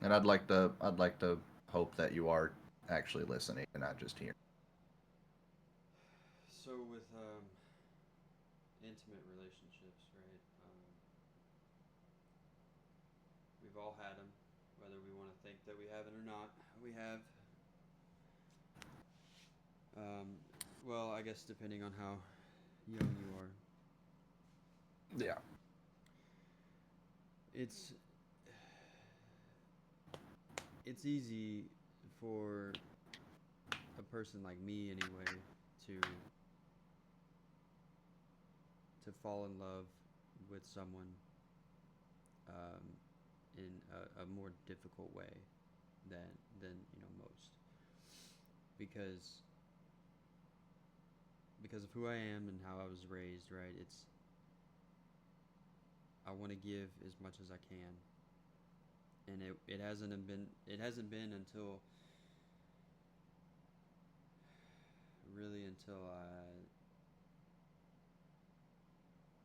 And I'd like to hope that you are actually listening and not just hearing. So with intimate relationships, right? We've all had them, whether we want to think that we haven't or not. We have. Um, well, I guess depending on how young you are, Yeah. it's it's easy for a person like me anyway to to fall in love with someone um, in a more difficult way than most because of who I am and how I was raised. Right, it's I want to give as much as I can, and it hasn't been until really until I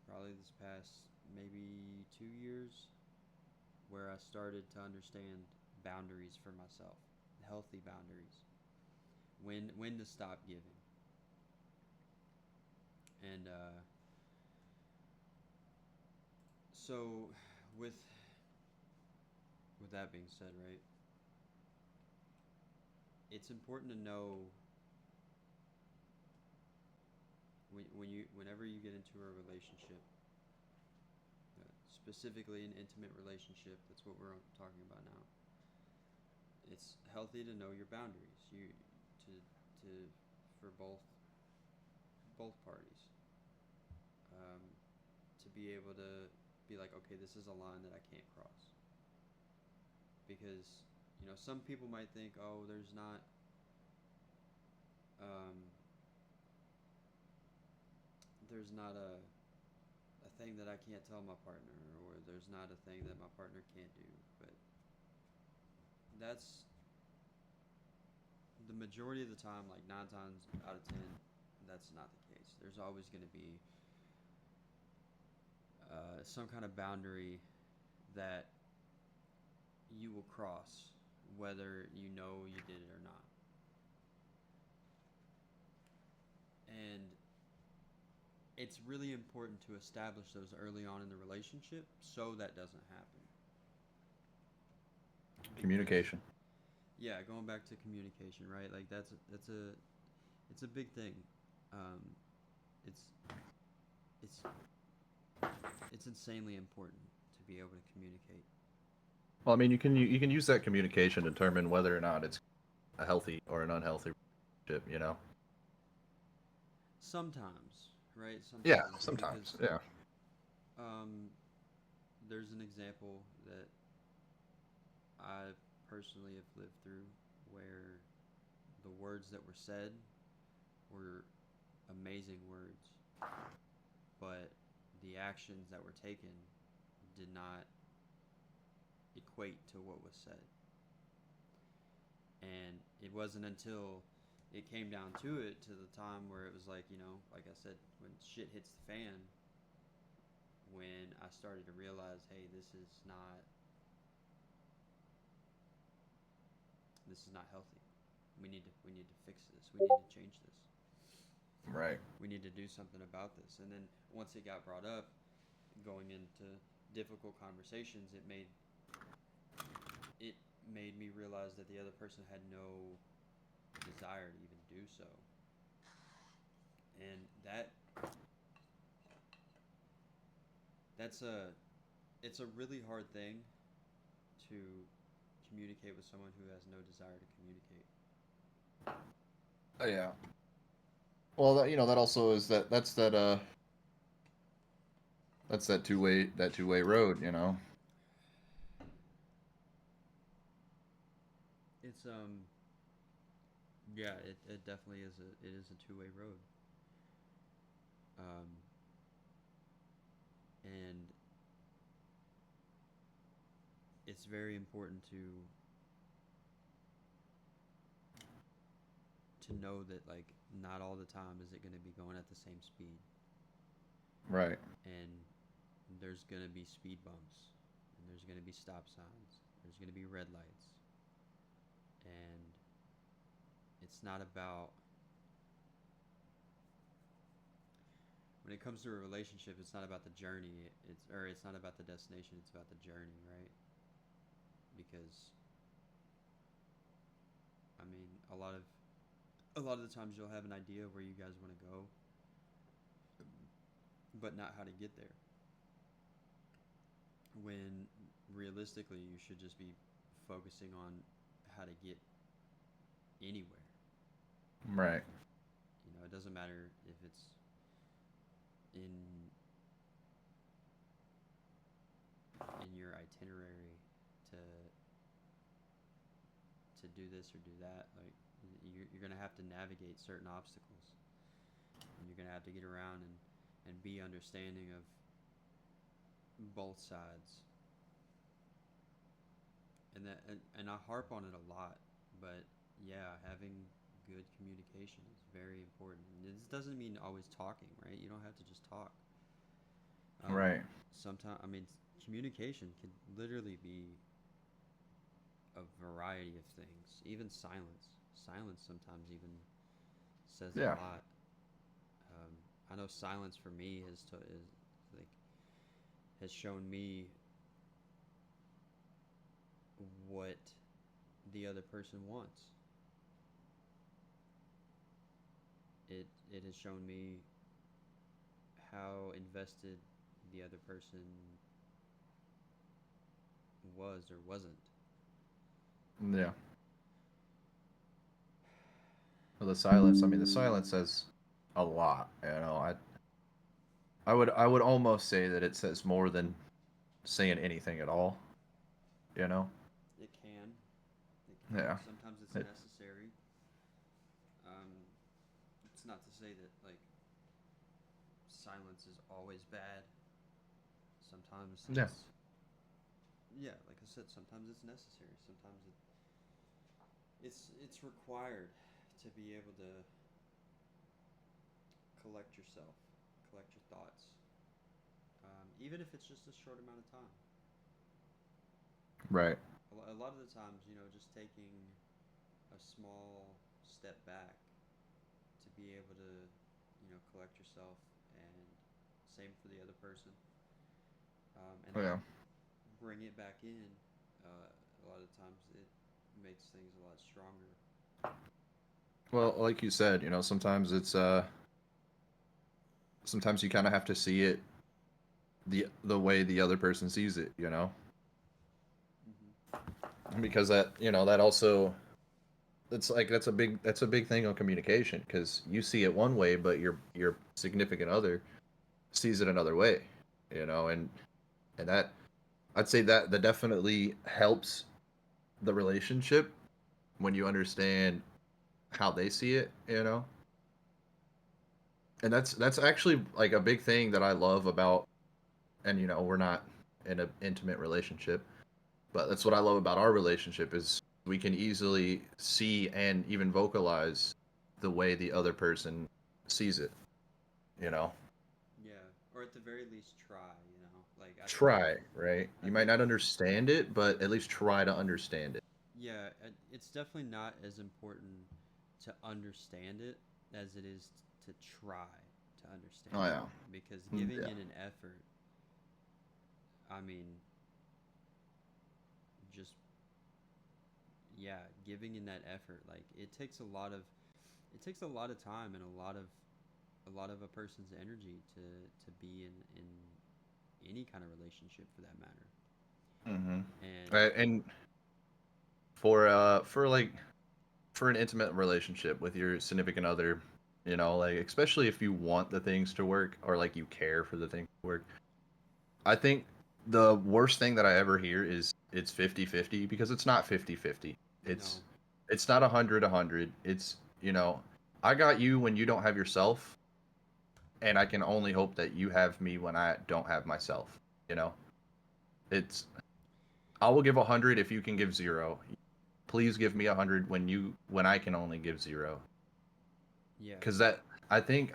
probably this past maybe 2 years where I started to understand boundaries for myself, healthy boundaries, when to stop giving, and so with with that being said, right, it's important to know whenever you get into a relationship, specifically an intimate relationship. That's what we're talking about now. It's healthy to know your boundaries. To to for both parties. Um, to be able to be like, okay, this is a line that I can't cross. Because, some people might think, oh, um, there's not a thing that I can't tell my partner, or there's not a thing that my partner can't do. But that's the majority of the time, like 9 times out of 10, that's not the case. There's always going to be some kind of boundary that you will cross, whether you know you did it or not. And it's really important to establish those early on in the relationship so that doesn't happen. Because Communication. yeah, going back to communication, right? Like it's a big thing. Um, it's it's it's insanely important to be able to communicate. Well, I mean, you can use that communication to determine whether or not it's a healthy or an unhealthy relationship. You know. Sometimes, right? Yeah. Sometimes Sometimes. because Yeah. um, there's an example that I personally have lived through where the words that were said were amazing words, but the actions that were taken did not equate to what was said. And it wasn't until it came down to it, to the time where it was like, like I said, when shit hits the fan, when I started to realize, hey, this is not healthy. We need to fix this. We need to change this. Right. We need to do something about this. And then once it got brought up, going into difficult conversations, it made me realize that the other person had no desire to even do so. And that's a it's a really hard thing to communicate with someone who has no desire to communicate. Yeah. Well, that also is that's that two-way road. You know. It's yeah, it definitely is a two-way road. Um and it's very important to know that, like, not all the time is it going to be going at the same speed, Right. and there's going to be speed bumps, and there's going to be stop signs, There's going to be red lights. And it's not about, when it comes to a relationship, it's not about the journey. It's not about the destination, it's about the journey, right? Because I mean, a lot of the times you'll have an idea of where you guys want to go, but not how to get there. When realistically, you should just be focusing on how to get anywhere. Right. It doesn't matter if it's in your itinerary to do this or do that. Like you're gonna have to navigate certain obstacles, and you're gonna have to get around and be understanding of both sides. And I harp on it a lot, but yeah, having good communication is very important. And this doesn't mean always talking, right? You don't have to just talk. Right. Sometimes, I mean, communication can literally be a variety of things. Even silence. Silence sometimes even says a Yeah. lot. I know silence for me is like has shown me what the other person wants. It has shown me how invested the other person was or wasn't. Yeah. Well, the silence. I mean, the silence says a lot. I would almost say that it says more than saying anything at all. You know. It can. It can. Yeah. Sometimes it's It, necessary. Um, it's not to say that like silence is always bad. Sometimes yeah. yeah, like I said, sometimes it's necessary. Sometimes it's required to be able to collect yourself, collect your thoughts, even if it's just a short amount of time. Right. A lot of the times, just taking a small step back to be able to, collect yourself, and same for the other person, and Oh, then yeah. bring it back in. A lot of times, it makes things a lot stronger. Well, like you said, sometimes sometimes you kind of have to see it the way the other person sees it. Mm-hmm. Because that also that's a big thing on communication because you see it one way, but your significant other sees it another way. And that I'd say that definitely helps the relationship when you understand how they see it. And that's actually like a big thing that I love about, and we're not in an intimate relationship, but that's what I love about our relationship is we can easily see and even vocalize the way the other person sees it you know Yeah, or at the very least, try. Like Try, right? I You might think, not understand it, but at least try to understand it. yeah, it's definitely not as important to understand it as it is to try to understand Oh it, yeah. because giving Yeah. it an effort, I mean, just yeah, giving in that effort, like it takes a lot of time and a lot of a person's energy to be in any kind of relationship for that matter. Hmm. And And for an intimate relationship with your significant other, like especially if you want the things to work or like you care for the things to work, I think the worst thing that I ever hear is it's 50-50 because it's not 50-50. no, It's not 100-100. It's, I got you when you don't have yourself, and I can only hope that you have me when I don't have myself. You know, it's I will give 100 if you can give zero. Please give me 100 when I can only give zero. yeah, Because that I think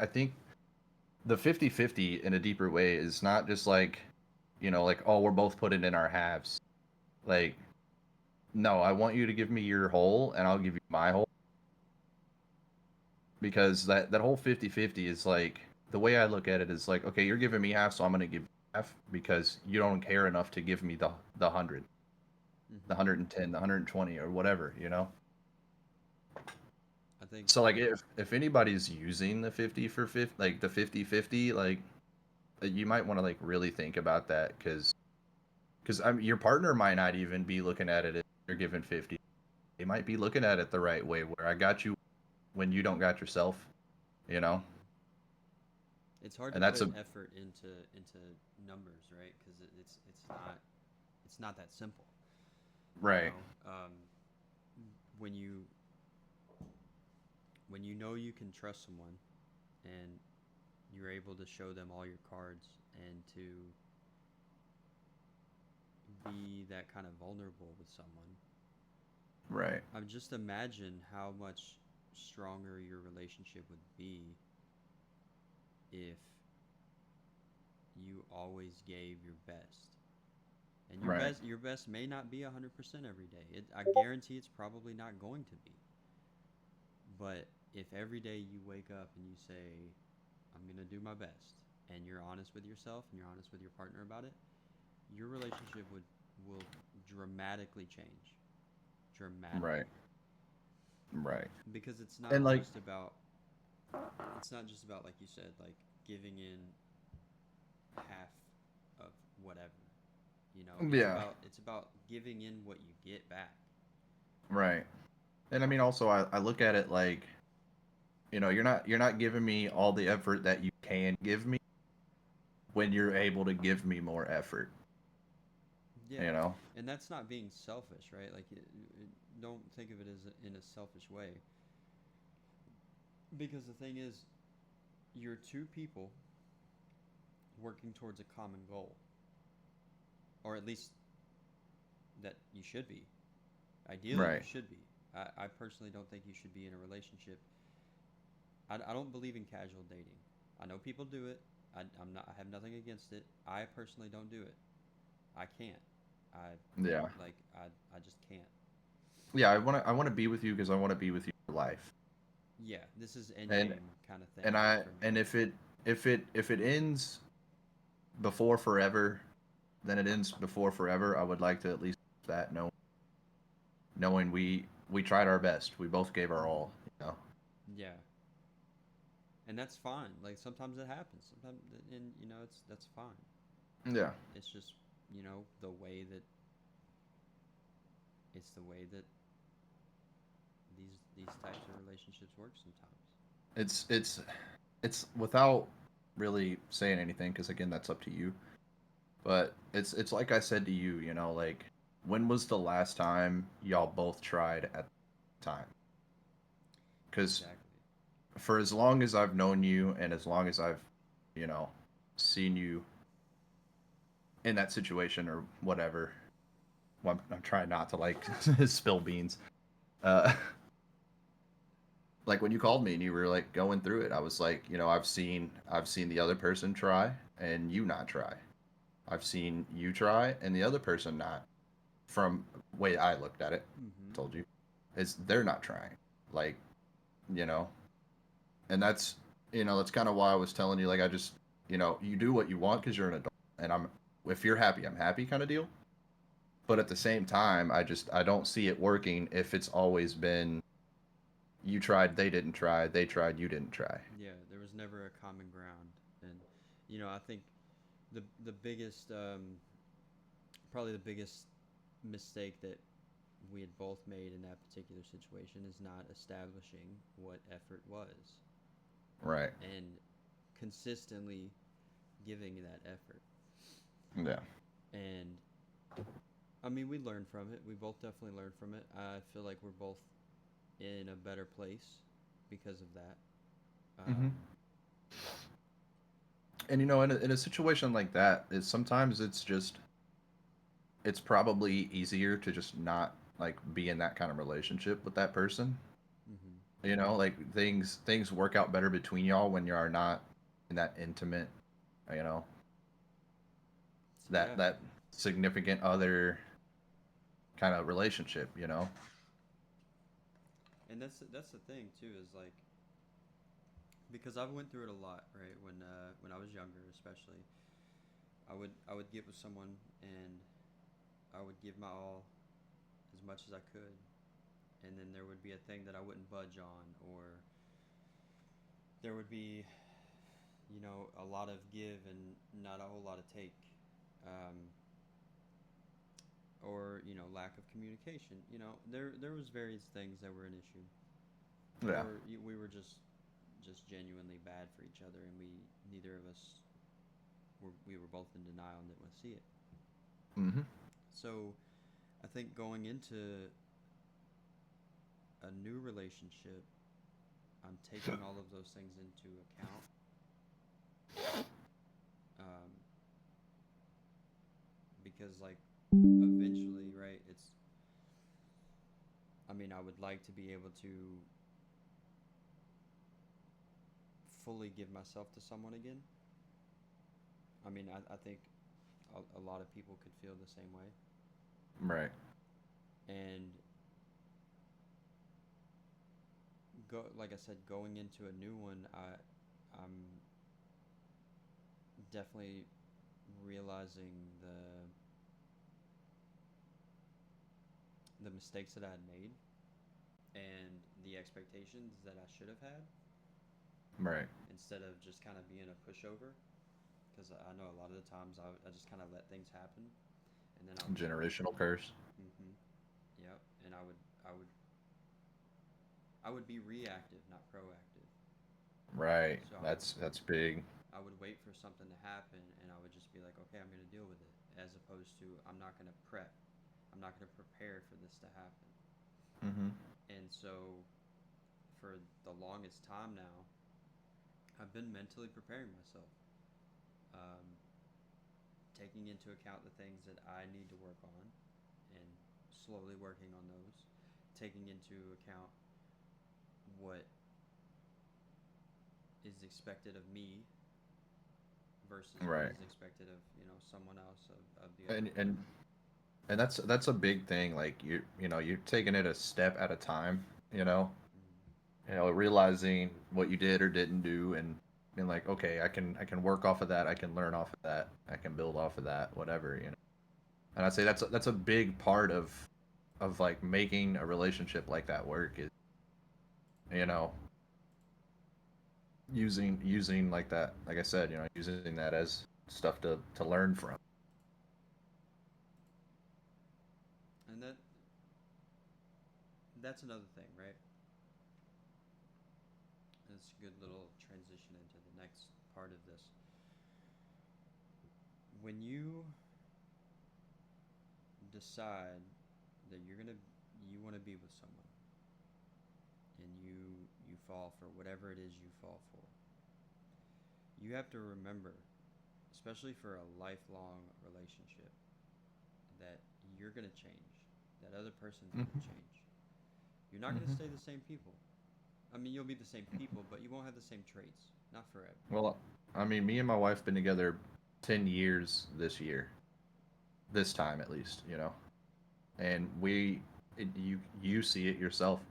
the 50-50 in a deeper way is not just like, like oh we're both putting in our halves. Like No, I want you to give me your whole, and I'll give you my whole. Because that whole 50-50 is like, the way I look at it is like, okay, you're giving me half, so I'm gonna give you half because you don't care enough to give me the 100, the Hmm. 110, the 120, or whatever, you know. I think, So like, if anybody's using the 50 for 50, like the 50-50, like you might want to like really think about that, because your partner might not even be looking at it as you're giving 50. They might be looking at it the right way, where I got you when you don't got yourself, you know. mhm. It's hard to And that's put a effort into numbers, right? Because it's not that simple. You right. know, when you when you know you can trust someone and you're able to show them all your cards and to be that kind of vulnerable with someone, Right. I mean, just imagine how much stronger your relationship would be if you always gave your best. And Right. your best may not be 100% every day. I guarantee it's probably not going to be. But if every day you wake up and you say, I'm going to do my best, and you're honest with yourself and you're honest with your partner about it, your relationship will dramatically change. Right. Dramatically. Right. Because And like, it's not just about, like you said, like giving in half of whatever. You know, yeah. it's about giving in what you get back. Right. And I mean, also, I look at it like, you're not giving me all the effort that you can give me when you're able to give me more effort, Yeah, you know. and that's not being selfish, right? Like, don't think of it as in a selfish way. Because the thing is, you're two people working towards a common goal, or at least that you should be. Ideally, you Right. should be. I personally don't think you should be in a relationship. I don't believe in casual dating. I know people do it. I'm not. I have nothing against it. I personally don't do it. I can't. I Yeah. I just can't. Yeah, I want to be with you because I want to be with you for life. Yeah, this is end And game kind of thing and I for me. and if it ends before forever, then it ends before forever. I would like to at least that knowing we tried our best. We both gave our Hmm. all, you know. Yeah, and that's fine. Like sometimes it happens. Sometimes, and that's fine. Yeah. It's just the way that it's the way that these types of relationships work sometimes. It's without really saying anything, because again, that's up to you. But it's like I said to you, like, when was the last time y'all both tried at the time? Because Exactly. for as long as I've known you, and as long as I've, you know, seen you in that situation or whatever, well, I'm trying not to like spill beans. Uh, like when you called me and you were like going through it, I was like, I've seen the other person try and you not try. I've seen you try and the other person not. From the way I looked at it, I Hmm. told you, is they're not trying. Like, you know, and that's kind of why I was telling you, like, I just, you do what you want because you're an adult, and if you're happy, I'm happy, kind of deal. But at the same time, I don't see it working if it's always been you tried, they didn't try, they tried, you didn't try. Yeah, there was never a common ground, and I think the biggest probably the biggest mistake that we had both made in that particular situation is not establishing what effort was Right. and consistently giving that effort. Yeah. And I mean, we learned from it. We both definitely learned from it. I feel like we're both in a better place because of that. Hmm. Um, And in a situation like that, sometimes it's probably easier to just not like be in that kind of relationship with that person. mhm. Like things work out better between y'all when you are not in that intimate, you know, that Yeah, that significant other kind of relationship, you know? And that's the thing too, is like, because I've went through it a lot, right? When I was younger, especially, I would get with someone and I would give my all as much as I could, and then there would be a thing that I wouldn't budge on, or there would be, a lot of give and not a whole lot of take, um, or lack of communication. There was various things that were an issue, Yeah. or we were just genuinely bad for each other, and neither of us we were both in denial and didn't want to see it. Mm-hmm. So I think going into a new relationship, I'm taking all of those things into account. Um, because like eventually, right? I would like to be able to fully give myself to someone again. I think a lot of people could feel the same way. Right. And like I said, going into a new one, I'm definitely realizing the mistakes that I had made and the expectations that I should have had, Right. instead of just kind of being a pushover. Because I know a lot of the times I just kind of let things happen, and then I would. Generational curse. Mm-hmm. Yep. And I would, I would be reactive, not proactive. Right. So That's big. I would wait for something to happen, and I would just be like, okay, I'm going to deal with it, as opposed to I'm not going to prep, I'm not going to prepare for this to happen. Mm-hmm. And so for the longest time now, I've been mentally preparing myself, um, taking into account the things that I need to work on, and slowly working on those, taking into account what is expected of me versus what Right. is expected of someone else, of the other And person. and and that's a big thing. Like you're taking it a step at a time. You know, Mm. realizing what you did or didn't do, and being like, okay, I can work off of that. I can learn off of that. I can build off of that. Whatever, you know. And I'd say that's a big part of like making a relationship like that work is, you know, using like that, like I said, using that as stuff to learn from. And that's another thing, right? And it's a good little transition into the next part of this. When you decide that you want to be with someone, and you fall for whatever it is you fall for, you have to remember, especially for a lifelong relationship, that you're going to change. That other person's going to Hmm. change. You're not going to Hmm. stay the same people. You'll be the same people, but you won't have the same traits. Not forever. Well, I mean, me and my wife been together 10 years this year, this time at least, and you see it yourself.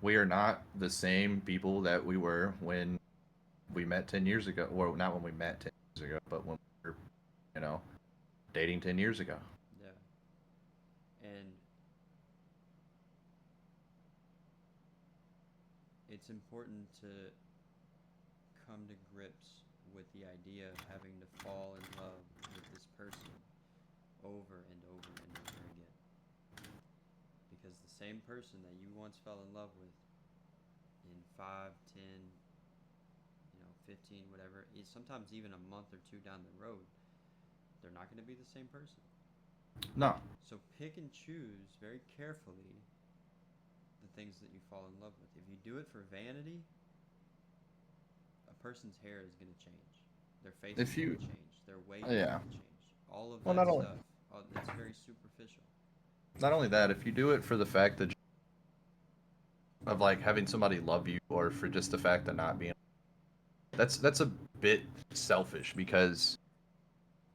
We are not the same people that we were when we met 10 years ago. Well, not when we met 10 years ago, but when we were, you know, dating 10 years ago. Yeah. And it's important to come to grips with the idea of having to fall in love with this person over and over and over again. Because the same person that you once fell in love with in 5, 10, 15, whatever, sometimes even a month or two down the road, they're not going to be the same person. No. So pick and choose very carefully the things that you fall in love with. If you do it for vanity, a person's hair is going to change. Their face is If going you, to change. Their weight is yeah. going to change. All of Well, that not only stuff. It's very superficial. not only that, if you do it for the fact that of like having somebody love you, or for just the fact of not being, that's a bit selfish, because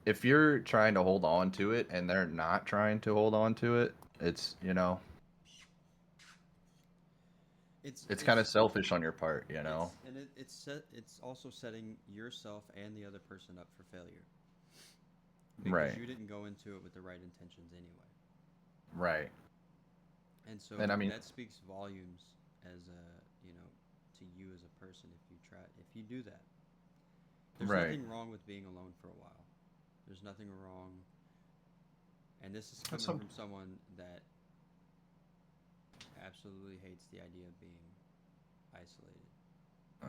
if you're trying to hold on to it and they're not trying to hold on to it, It's, you know, It's it's kind of it's selfish on your part, you know. it's also setting yourself and the other person up for failure because Right. you didn't go into it with the right intentions anyway. Right. And so And I mean, that speaks volumes as a, you know, to you as a person if you do that. There's right. nothing wrong with being alone for a while. There's nothing wrong, and this is That's coming some, from someone that absolutely hates the idea of being isolated.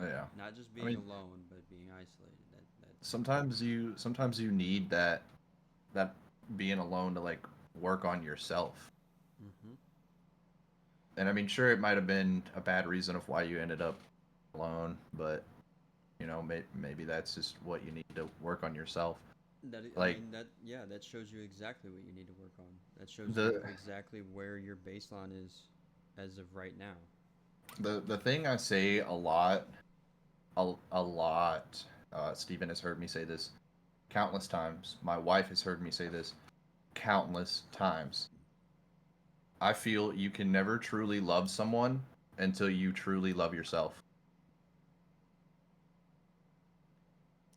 yeah. Not just I being mean, alone, but being isolated. That's sometimes you need that being alone to like work on yourself. mm-hmm. And I mean, sure, it might have been a bad reason of why you ended up alone, but you know, maybe that's just what you need to work on yourself. I Like mean that yeah, that shows you exactly what you need to work on. That shows you the exactly where your baseline is as of right now. the thing I say a lot, a lot. Stephen has heard me say this countless times. My wife has heard me say this countless times. I feel you can never truly love someone until you truly love yourself.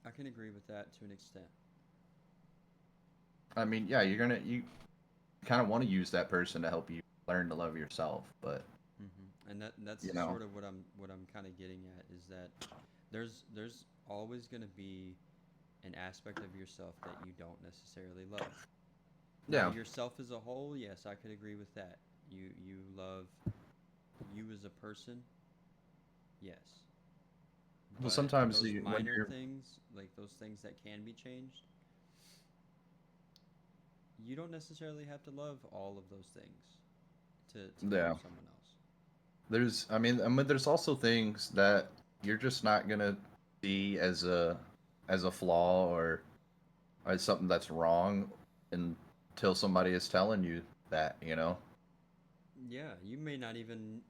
I can agree with that to an extent. I mean, yeah, you kind of want to use that person to help you learn to love yourself, but And that's you know, sort of what I'm kind of getting at is that there's always going to be an aspect of yourself that you don't necessarily love. Now, yeah. yourself as a whole, yes, I could agree with that. You love you as a person, yes. Well, But sometimes those when minor you're things, like those things that can be changed, you don't necessarily have to love all of those things to love yeah, someone else. I mean, there's also things that you're just not gonna see as a flaw or as something that's wrong until somebody is telling you that, you know. Yeah, you may not even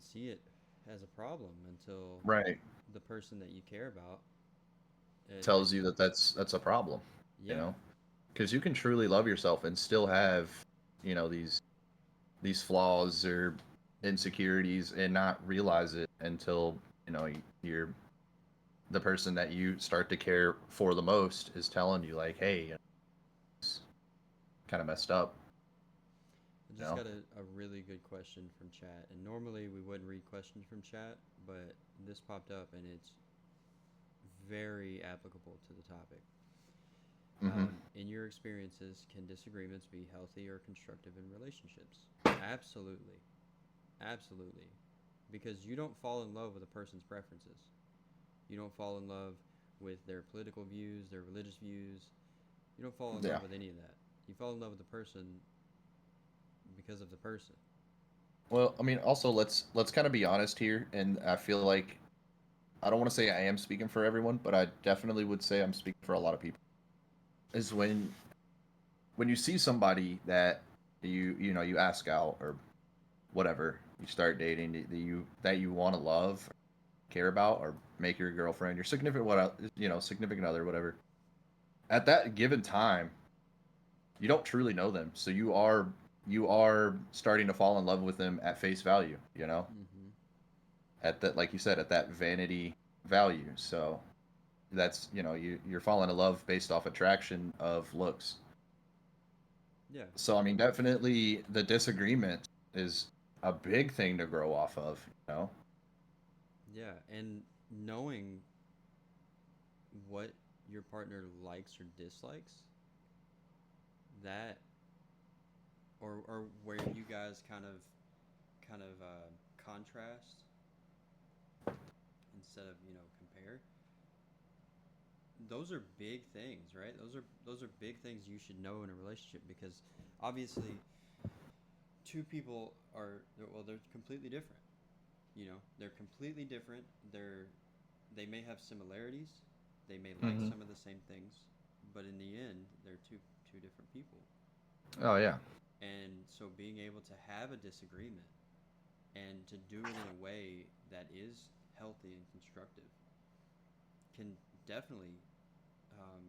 see it as a problem until Right. the person that you care about Tells you that that's a problem, you yeah. know, because you can truly love yourself and still have, you know, these flaws or insecurities and not realize it until you know you're the person that you start to care for the most is telling you like, hey, you know, it's kind of messed up, I you just know. got a really good question from chat, and normally we wouldn't read questions from chat, but this popped up and it's very applicable to the topic. Mm-hmm. In your experiences, can disagreements be healthy or constructive in relationships? Absolutely. Absolutely. Because you don't fall in love with a person's preferences. You don't fall in love with their political views, their religious views. You don't fall in Yeah. love with any of that. You fall in love with the person because of the person. Well, I mean, also let's kind of be honest here, and I feel like I don't want to say I am speaking for everyone, but I definitely would say I'm speaking for a lot of people. Is when you see somebody that you know you ask out or whatever, you start dating that you want to love, care about, or make your girlfriend, your significant what you know significant other, whatever. At that given time, you don't truly know them, so you are starting to fall in love with them at face value. You know, Mm-hmm. at that like you said, at that vanity value. So that's you know you're falling in love based off attraction of looks. Yeah. So I mean, definitely the disagreement is a big thing to grow off of. You know. Yeah. And knowing what your partner likes or dislikes, that or where you guys kind of contrast instead of compare, those are big things, right? Those are big things you should know in a relationship because obviously two people they're completely different. They're completely different. They may have similarities. They may like Hmm. some of the same things, but in the end, they're two different people. Oh yeah. And so being able to have a disagreement and to do it in a way that is healthy and constructive can definitely um,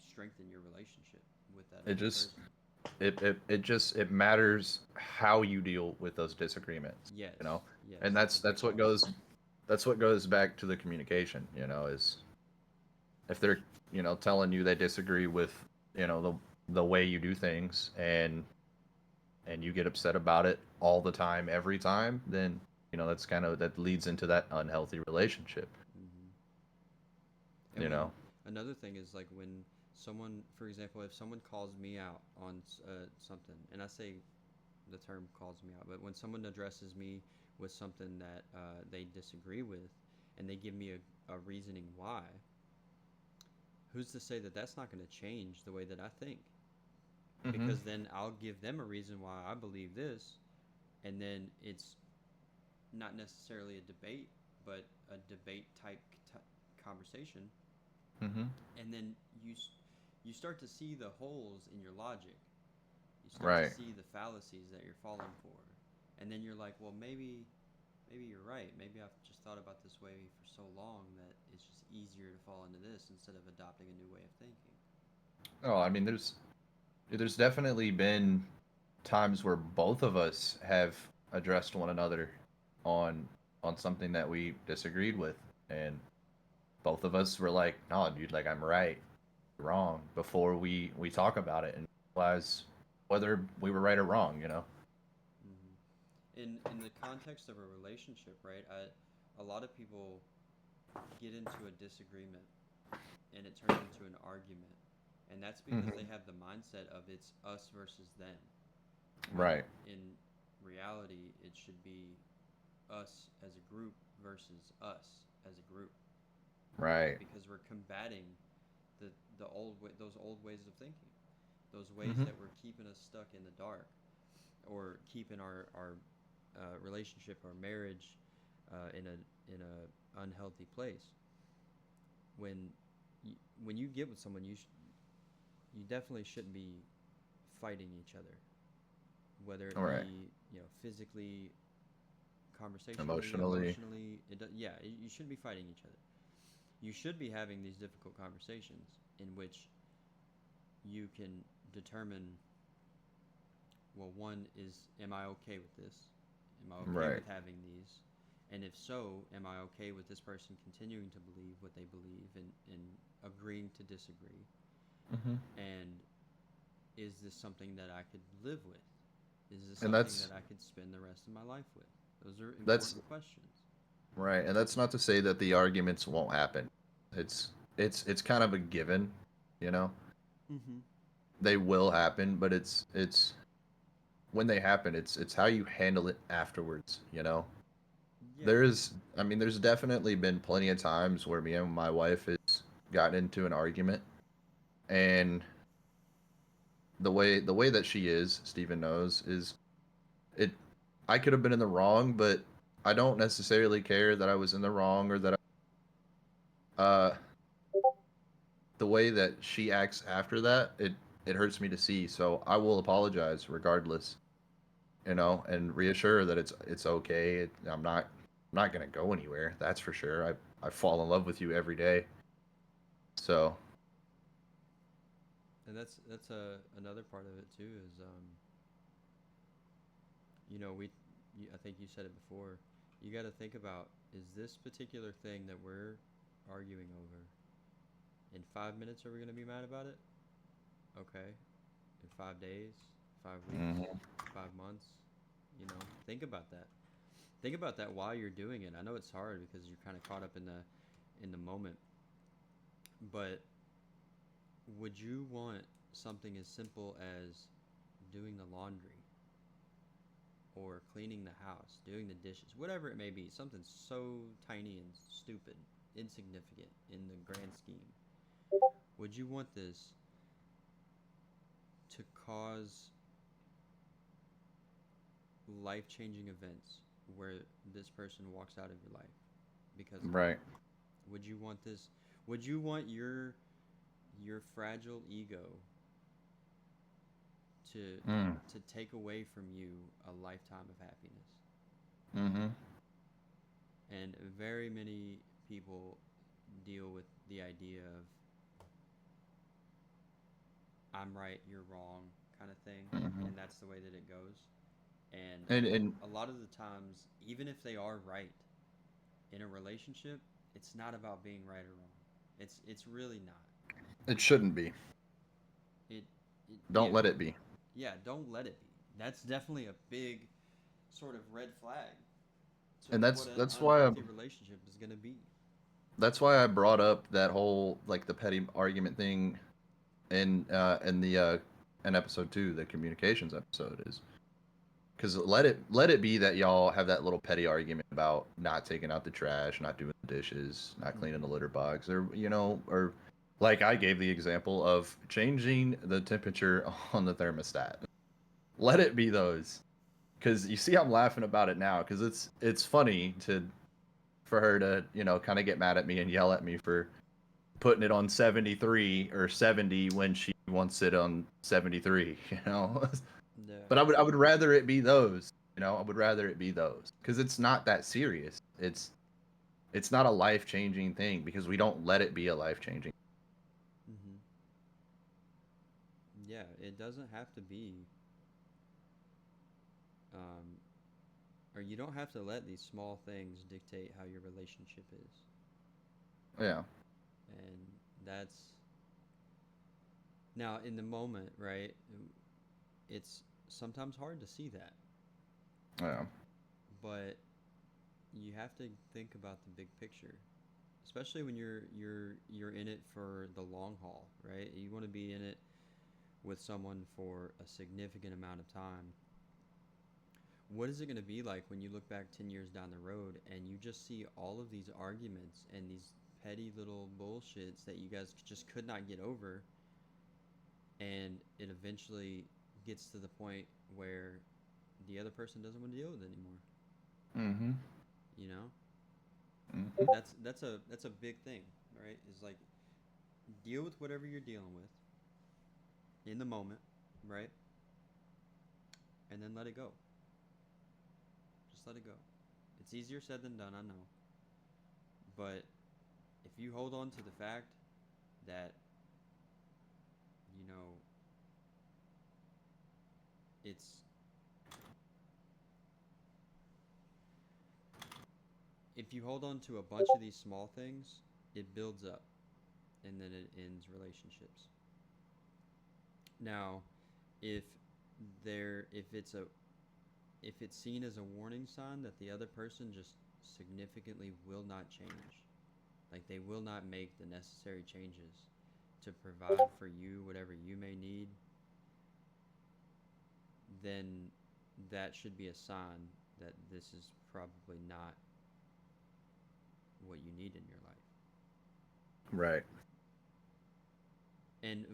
strengthen your relationship with that It other just person. it matters how you deal with those disagreements, Yes, you know, yes, and that's a big part. that's what goes back to the communication, you know, is if they're, you know, telling you they disagree with, you know, the way you do things, and you get upset about it all the time every time, then, you know, that's kind of that leads into that unhealthy relationship, Hmm. And you when know. another thing is like when someone, for example, if someone calls me out on something, and I say the term calls me out, but when someone addresses me with something that they disagree with, and they give me a reasoning why, who's to say that that's not going to change the way that I think? Mm-hmm. Because then I'll give them a reason why I believe this, and then it's not necessarily a debate, but a debate type conversation, Mm-hmm. and then you start to see the holes in your logic. You start to Right. see the fallacies that you're falling for, and then you're like, well, maybe you're right. Maybe I've just thought about this way for so long that it's just easier to fall into this instead of adopting a new way of thinking. Oh, I mean, there's definitely been times where both of us have addressed one another on something that we disagreed with, and both of us were like, "No, dude, like I'm right, you're wrong," before we talk about it and realize whether we were right or wrong, you know. Hmm. In the context of a relationship, right? A lot of people get into a disagreement and it turns into an argument, and that's because Mm-hmm. they have the mindset of it's us versus them, when Right. in reality it should be us as a group versus us as a group, Right. because we're combating the those old ways of thinking, those ways Mm-hmm. that were keeping us stuck in the dark, or keeping our relationship, our marriage, in a unhealthy place. When you, when you get with someone, you definitely shouldn't be fighting each other, whether All it right. be physically, conversationally, Emotionally. emotionally. Yeah, you shouldn't be fighting each other. You should be having these difficult conversations in which you can determine, well, one is, am I okay with this? Am I okay Right. with having these? And if so, am I okay with this person continuing to believe what they believe, and agreeing to disagree? Mm-hmm. And is this something that I could live with? Is this And something that I could spend the rest of my life with? Those are that's important questions. right, and that's not to say that the arguments won't happen. It's it's kind of a given, you know. Mm-hmm. They will happen, but it's when they happen, it's how you handle it afterwards, you know. Yeah. There is, I mean, there's definitely been plenty of times where me and my wife has gotten into an argument, and the way that she is, Stephen knows, is it. I could have been in the wrong, but I don't necessarily care that I was in the wrong or that the way that she acts after that, it hurts me to see. So I will apologize regardless, you know, and reassure that it's okay. I'm not gonna go anywhere. That's for sure. I fall in love with you every day. So And that's another part of it too, is you know, I think you said it before. You got to think about, is this particular thing that we're arguing over, in 5 minutes are we going to be mad about it? Okay. In 5 days, 5 weeks, mhm. 5 months, think about that. Think about that while you're doing it. I know it's hard because you're kind of caught up in the moment, but would you want something as simple as doing the laundry, or cleaning the house, doing the dishes, whatever it may be, something so tiny and stupid, insignificant in the grand scheme? Would you want this to cause life changing events where this person walks out of your life because of it? Right. Would you want this? Would you want your fragile ego to Mm. take away from you a lifetime of happiness? Mhm. And very many people deal with the idea of, I'm right, you're wrong kind of thing, Hmm. and that's the way that it goes. And And a lot of the times, even if they are right in a relationship, it's not about being right or wrong. It's really not. it shouldn't be. It, it Don't yeah let it be. yeah. Don't let it be. That's definitely a big sort of red flag to And what an that's why unhealthy relationship is going to be. I brought up that whole like the petty argument thing in the in episode 2, the communications episode, is because let it be that y'all have that little petty argument about not taking out the trash, not doing the dishes, not cleaning the Mm-hmm. litter box, or or like I gave the example of changing the temperature on the thermostat. Let it be those, because you see I'm laughing about it now because it's funny to for her to kind of get mad at me and yell at me for putting it on 73 or 70 when she wants it on 73, Yeah. But I would rather it be those, I would rather it be those because it's not that serious. It's not a life-changing thing because we don't let it be a life-changing. Mm-hmm. Yeah. It doesn't have to be. Um, or you don't have to let these small things dictate how your relationship is. Yeah. And that's now in the moment, right? It's sometimes hard to see that, Yeah. but you have to think about the big picture, especially when you're in it for the long haul, right? You want to be in it with someone for a significant amount of time. What is it going to be like when you look back 10 years down the road and you just see all of these arguments and these petty little bullshits that you guys just could not get over, and it eventually gets to the point where the other person doesn't want to deal with it anymore, Mm-hmm. you know? Mm-hmm. That's a big thing, right? Is like deal with whatever you're dealing with in the moment, right? And then let it go. Just let it go. It's easier said than done, I know. But if you hold on to the fact that, you know, it's if you hold on to a bunch of these small things, it builds up and then it ends relationships. Now, if if it's seen as a warning sign that the other person just significantly will not change, like they will not make the necessary changes to provide for you whatever you may need, then that should be a sign that this is probably not what you need in your life. Right. And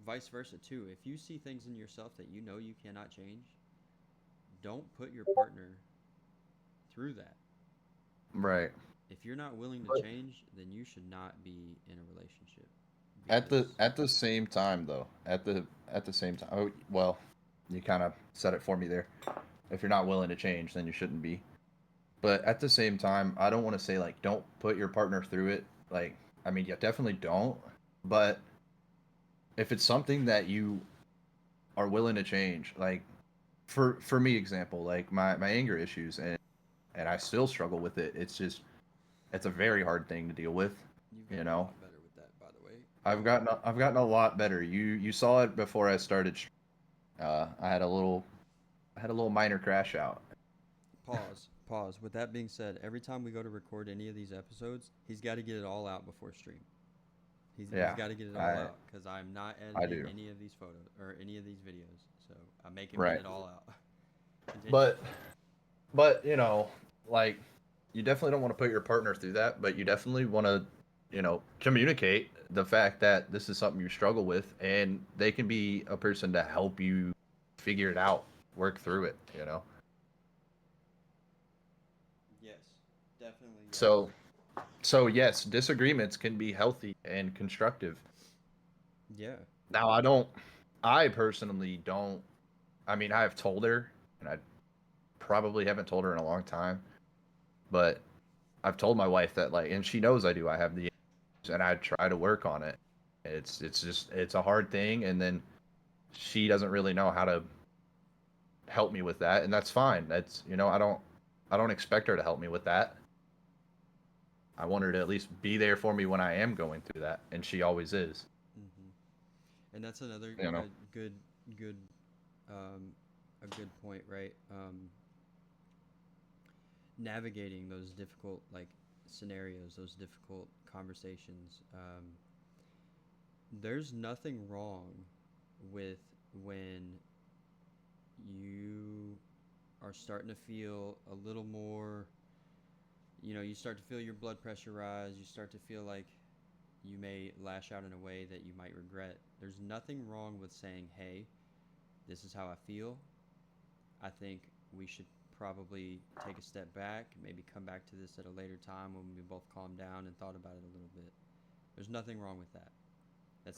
vice versa too. If you see things in yourself that you know you cannot change, don't put your partner through that. Right. If you're not willing to But change, then you should not be in a relationship at because at the same time though, at the same time, oh, well, you kind of said it for me there. If you're not willing to change, then you shouldn't be. But at the same time, I don't want to say like don't put your partner through it. Like, I mean, yeah, definitely don't. But if it's something that you are willing to change, like for me, example, like my anger issues, and I still struggle with it. It's just it's a very hard thing to deal with. you've You gotten a know, lot better with that, by the way. I've gotten a lot better. You saw it before I started. I had a little minor crash out. Pause. Pause. With that being said, every time we go to record any of these episodes, he's got to get it all out before stream. He's Yeah, got to get it all I out because I'm not I editing do. any of these photos or any of these videos. So I make him get Right. it all out. Continue. But but like you definitely don't want to put your partner through that, but you definitely want to communicate the fact that this is something you struggle with, and they can be a person to help you figure it out, work through it. Yes, definitely yes. So so yes, disagreements can be healthy and constructive. Yeah. Now I personally don't. I mean, I've told her, and I probably haven't told her in a long time, but I've told my wife that, like, and she knows I do. I have the issues, and I try to work on it. It's just it's a hard thing, and then she doesn't really know how to help me with that, and that's fine. That's, I don't expect her to help me with that. I want her to at least be there for me when I am going through that, and she always is. Hmm. And that's another You know. good um, a good point, right? Navigating those difficult like scenarios, those difficult conversations. There's nothing wrong with when you are starting to feel a little more, you start to feel your blood pressure rise, you start to feel like you may lash out in a way that you might regret. There's nothing wrong with saying, hey, this is how I feel. I think we should probably take a step back, maybe come back to this at a later time when we both calmed down and thought about it a little bit. There's nothing wrong with that.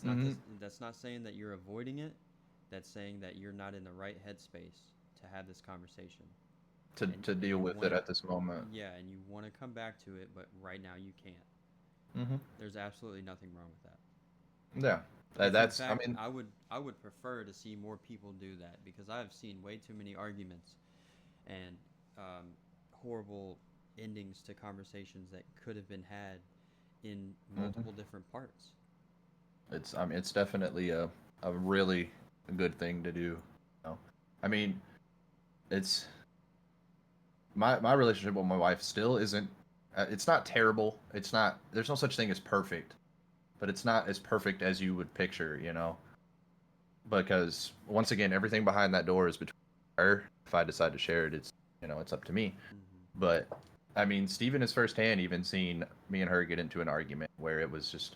Hmm. That's not saying that you're avoiding it. That's saying that you're not in the right headspace to have this conversation. To And deal you with want it to at this moment. Yeah, and you want to come back to it, but right now you can't. Hmm. There's absolutely nothing wrong with that. Yeah. If in That's, I fact mean, I would prefer to see more people do that because I've seen way too many arguments and um, horrible endings to conversations that could have been had in mhm. multiple different parts. It's definitely a really good thing to do. I mean, it's my relationship with my wife still isn't. It's not terrible. It's not. There's no such thing as perfect, but it's not as perfect as you would picture. Because once again, everything behind that door is between her. If I decide to share it, it's up to me. Hmm. But I mean, Steven has firsthand even seen me and her get into an argument where it was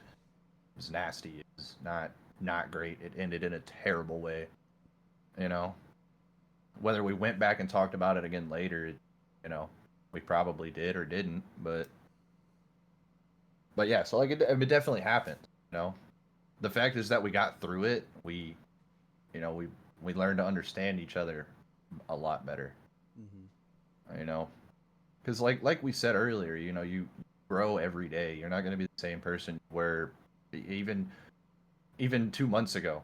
nasty. It was not great. It ended in a terrible way. You know, whether we went back and talked about it again later, you know, we probably did or didn't. But yeah, so like it definitely happened. You know, the fact is that we got through it. You know, we learned to understand each other a lot better. Hmm. You know, because like we said earlier, you grow every day. You're not going to be the same person you were even even 2 months ago.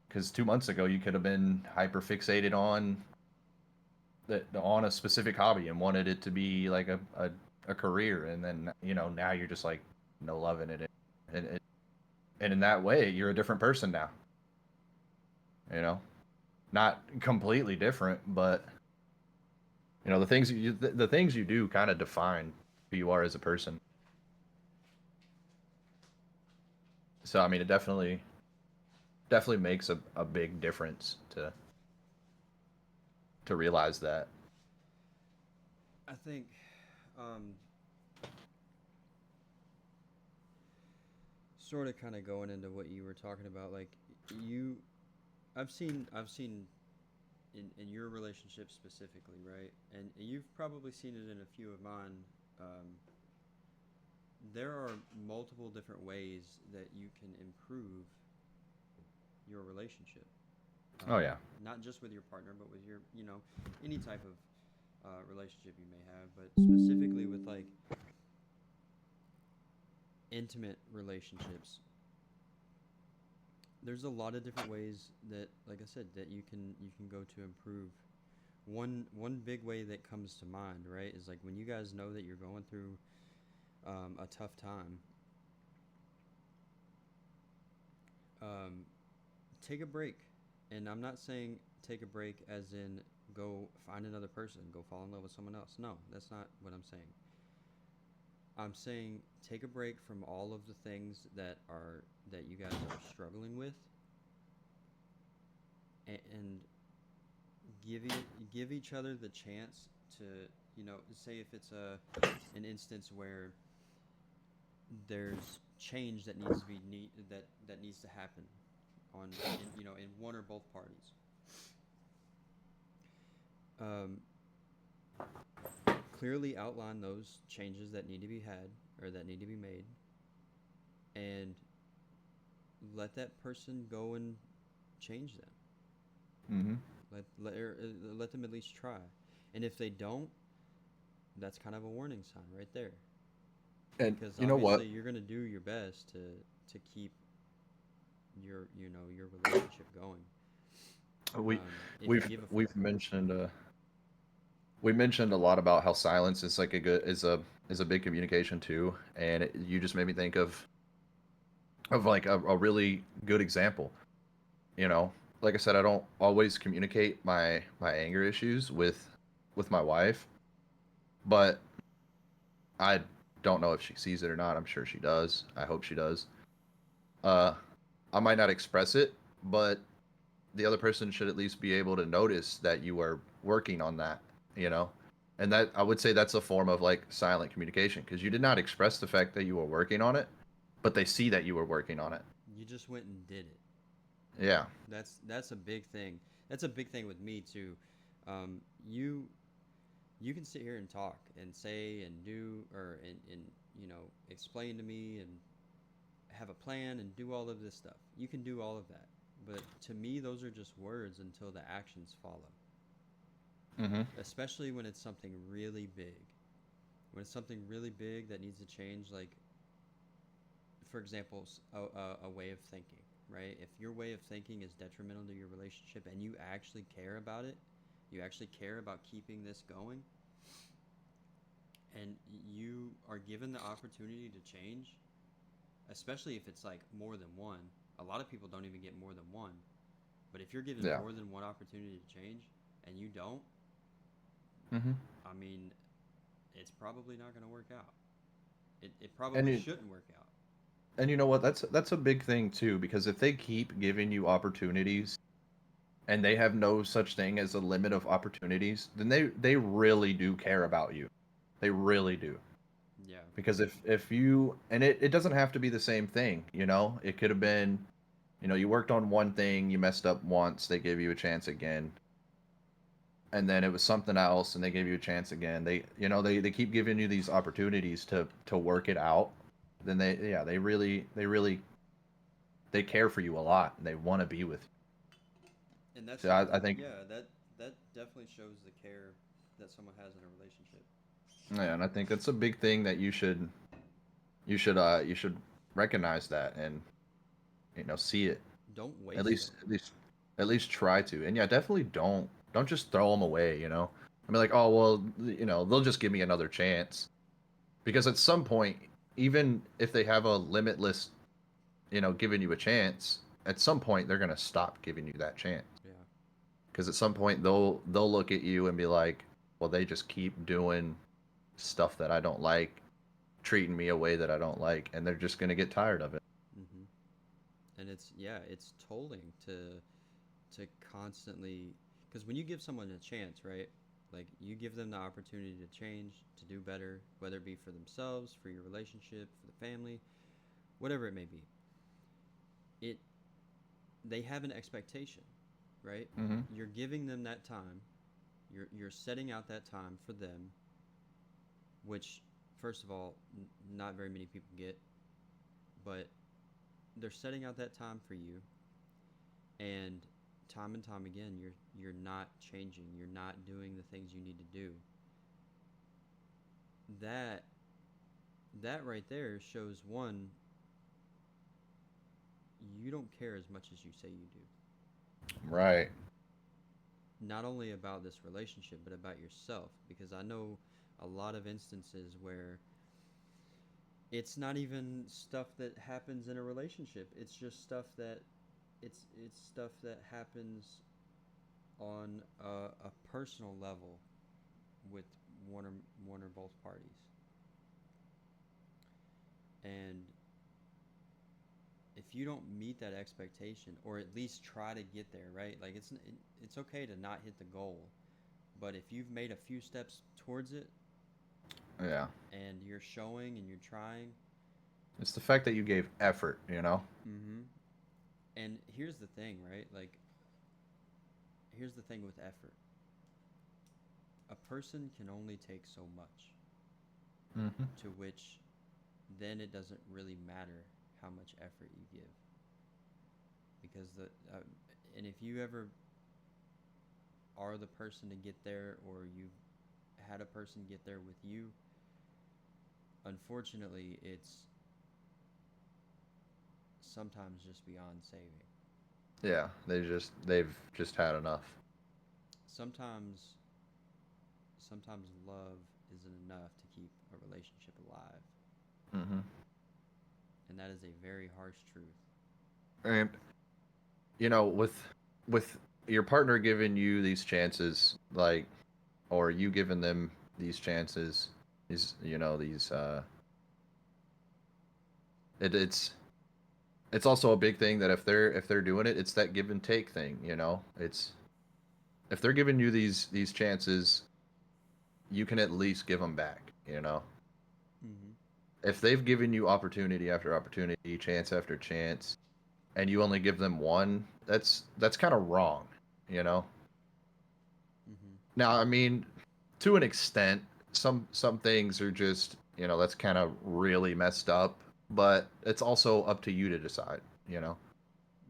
Because 2 months ago you could have been hyper fixated on a specific hobby and wanted it to be like a career, and then now you're just like no loving it, and and in that way you're a different person now. You know, not completely different, but the things you do kind of define who you are as a person. So I mean, it definitely makes a big difference to realize that. I think um, sort of kind of going into what you were talking about, like you, I've seen in your relationship specifically, right? And you've probably seen it in a few of mine. Um, there are multiple different ways that you can improve your relationship. Oh yeah. Not just with your partner, but with any type of relationship you may have, but specifically with like intimate relationships. There's a lot of different ways that, like I said, that you can go to improve. One big way that comes to mind, right, is like when you guys know that you're going through a tough time. Um, Take a break, and I'm not saying take a break as in go find another person, go fall in love with someone else. No, that's not what I'm saying. I'm saying take a break from all of the things that you guys are struggling with, and give each other the chance to, say if it's an instance where there's change that needs to be that needs to happen in one or both parties. Um, Clearly outline those changes that need to be had or that need to be made, and let that person go and change them. Hmm. Let them at least try, and if they don't, that's kind of a warning sign right there, And because you know obviously what? you're going to do your best to keep your relationship going. We If you we've give a fuck. we've mentioned we mentioned a lot about how silence is like a good is a big communication too, and you just made me think of like a really good example. You know, like I said, I don't always communicate my anger issues with my wife, but I don't know if she sees it or not. I'm sure she does. I hope she does. Uh, I might not express it, but the other person should at least be able to notice that you are working on that, you know? And that I would say that's a form of like silent communication because you did not express the fact that you were working on it, but they see that you were working on it. You just went and did it. Yeah. That's a big thing. That's a big thing with me too. Um, you you can sit here and talk and say and do and explain to me and have a plan and do all of this stuff. You can do all of that. But to me those are just words until the actions follow. Mm-hmm. Especially when it's something really big. When it's something really big that needs to change, like for example, a way of thinking, right? If your way of thinking is detrimental to your relationship and you actually care about it, you actually care about keeping this going, and you are given the opportunity to change, especially if it's like more than one. A lot of people don't even get more than one. But if you're given Yeah. more than one opportunity to change and you don't, Mm-hmm. I mean, it's probably not going to work out. It And probably you, shouldn't work out. and you know what? That's a big thing too because if they keep giving you opportunities and they have no such thing as a limit of opportunities, then they really do care about you. They really do. Yeah. Because if you and it doesn't have to be the same thing, you know? It could have been, you know, you worked on one thing, you messed up once, they gave you a chance again. And then it was something else and they gave you a chance again. They keep giving you these opportunities to work it out. Then they really they care for you a lot and they want to be with you. And that's So I something, think yeah, that definitely shows the care that someone has in a relationship. yeah, and I think that's a big thing that you should recognize that and see it. Don't At waste least them. at least at least try to. And yeah, definitely don't just throw them away, I mean like, oh well, they'll just give me another chance. Because at some point, even if they have a limitless, giving you a chance, at some point they're going to stop giving you that chance. Yeah. Because at some point they'll look at you and be like, well, they just keep doing stuff that I don't like, treating me a way that I don't like, and they're just going to get tired of it. Mhm. And it's, yeah, it's tolling to constantly, because when you give someone a chance, right? Like you give them the opportunity to change, to do better, whether it be for themselves, for your relationship, for the family, whatever it may be. It They have an expectation, right? Hmm. You're giving them that time. You're setting out that time for them, which first of all, not very many people get, but they're setting out that time for you, and time again you're not changing, you're not doing the things you need to do. That that right there shows, one, you don't care as much as you say you do, Right. not only about this relationship but about yourself, because I know a lot of instances where it's not even stuff that happens in a relationship, it's just stuff that it's stuff that happens on a personal level with one or both parties. And if you don't meet that expectation, or at least try to get there, right? Like it's okay to not hit the goal, but if you've made a few steps towards it Yeah. and you're showing and you're trying. It's the fact that you gave effort. Mm-hmm. And here's the thing, right? Like, here's the thing with effort. A person can only take so much, Hmm. to which then it doesn't really matter how much effort you give, because and if you ever are the person to get there, or you've had a person get there with you, unfortunately, it's sometimes just beyond saving. Yeah, they've just had enough. Sometimes sometimes love isn't enough to keep a relationship alive, Hmm. and that is a very harsh truth. And with your partner giving you these chances, like, or you giving them these chances, these these it's also a big thing that if they're doing it, it's that give and take thing. It's if they're giving you these chances, you can at least give them back. Mm-hmm. If they've given you opportunity after opportunity, chance after chance, and you only give them one, that's kind of wrong. You know. Mm-hmm. Now, I mean, to an extent, some things are just that's kind of really messed up, but it's also up to you to decide. You know.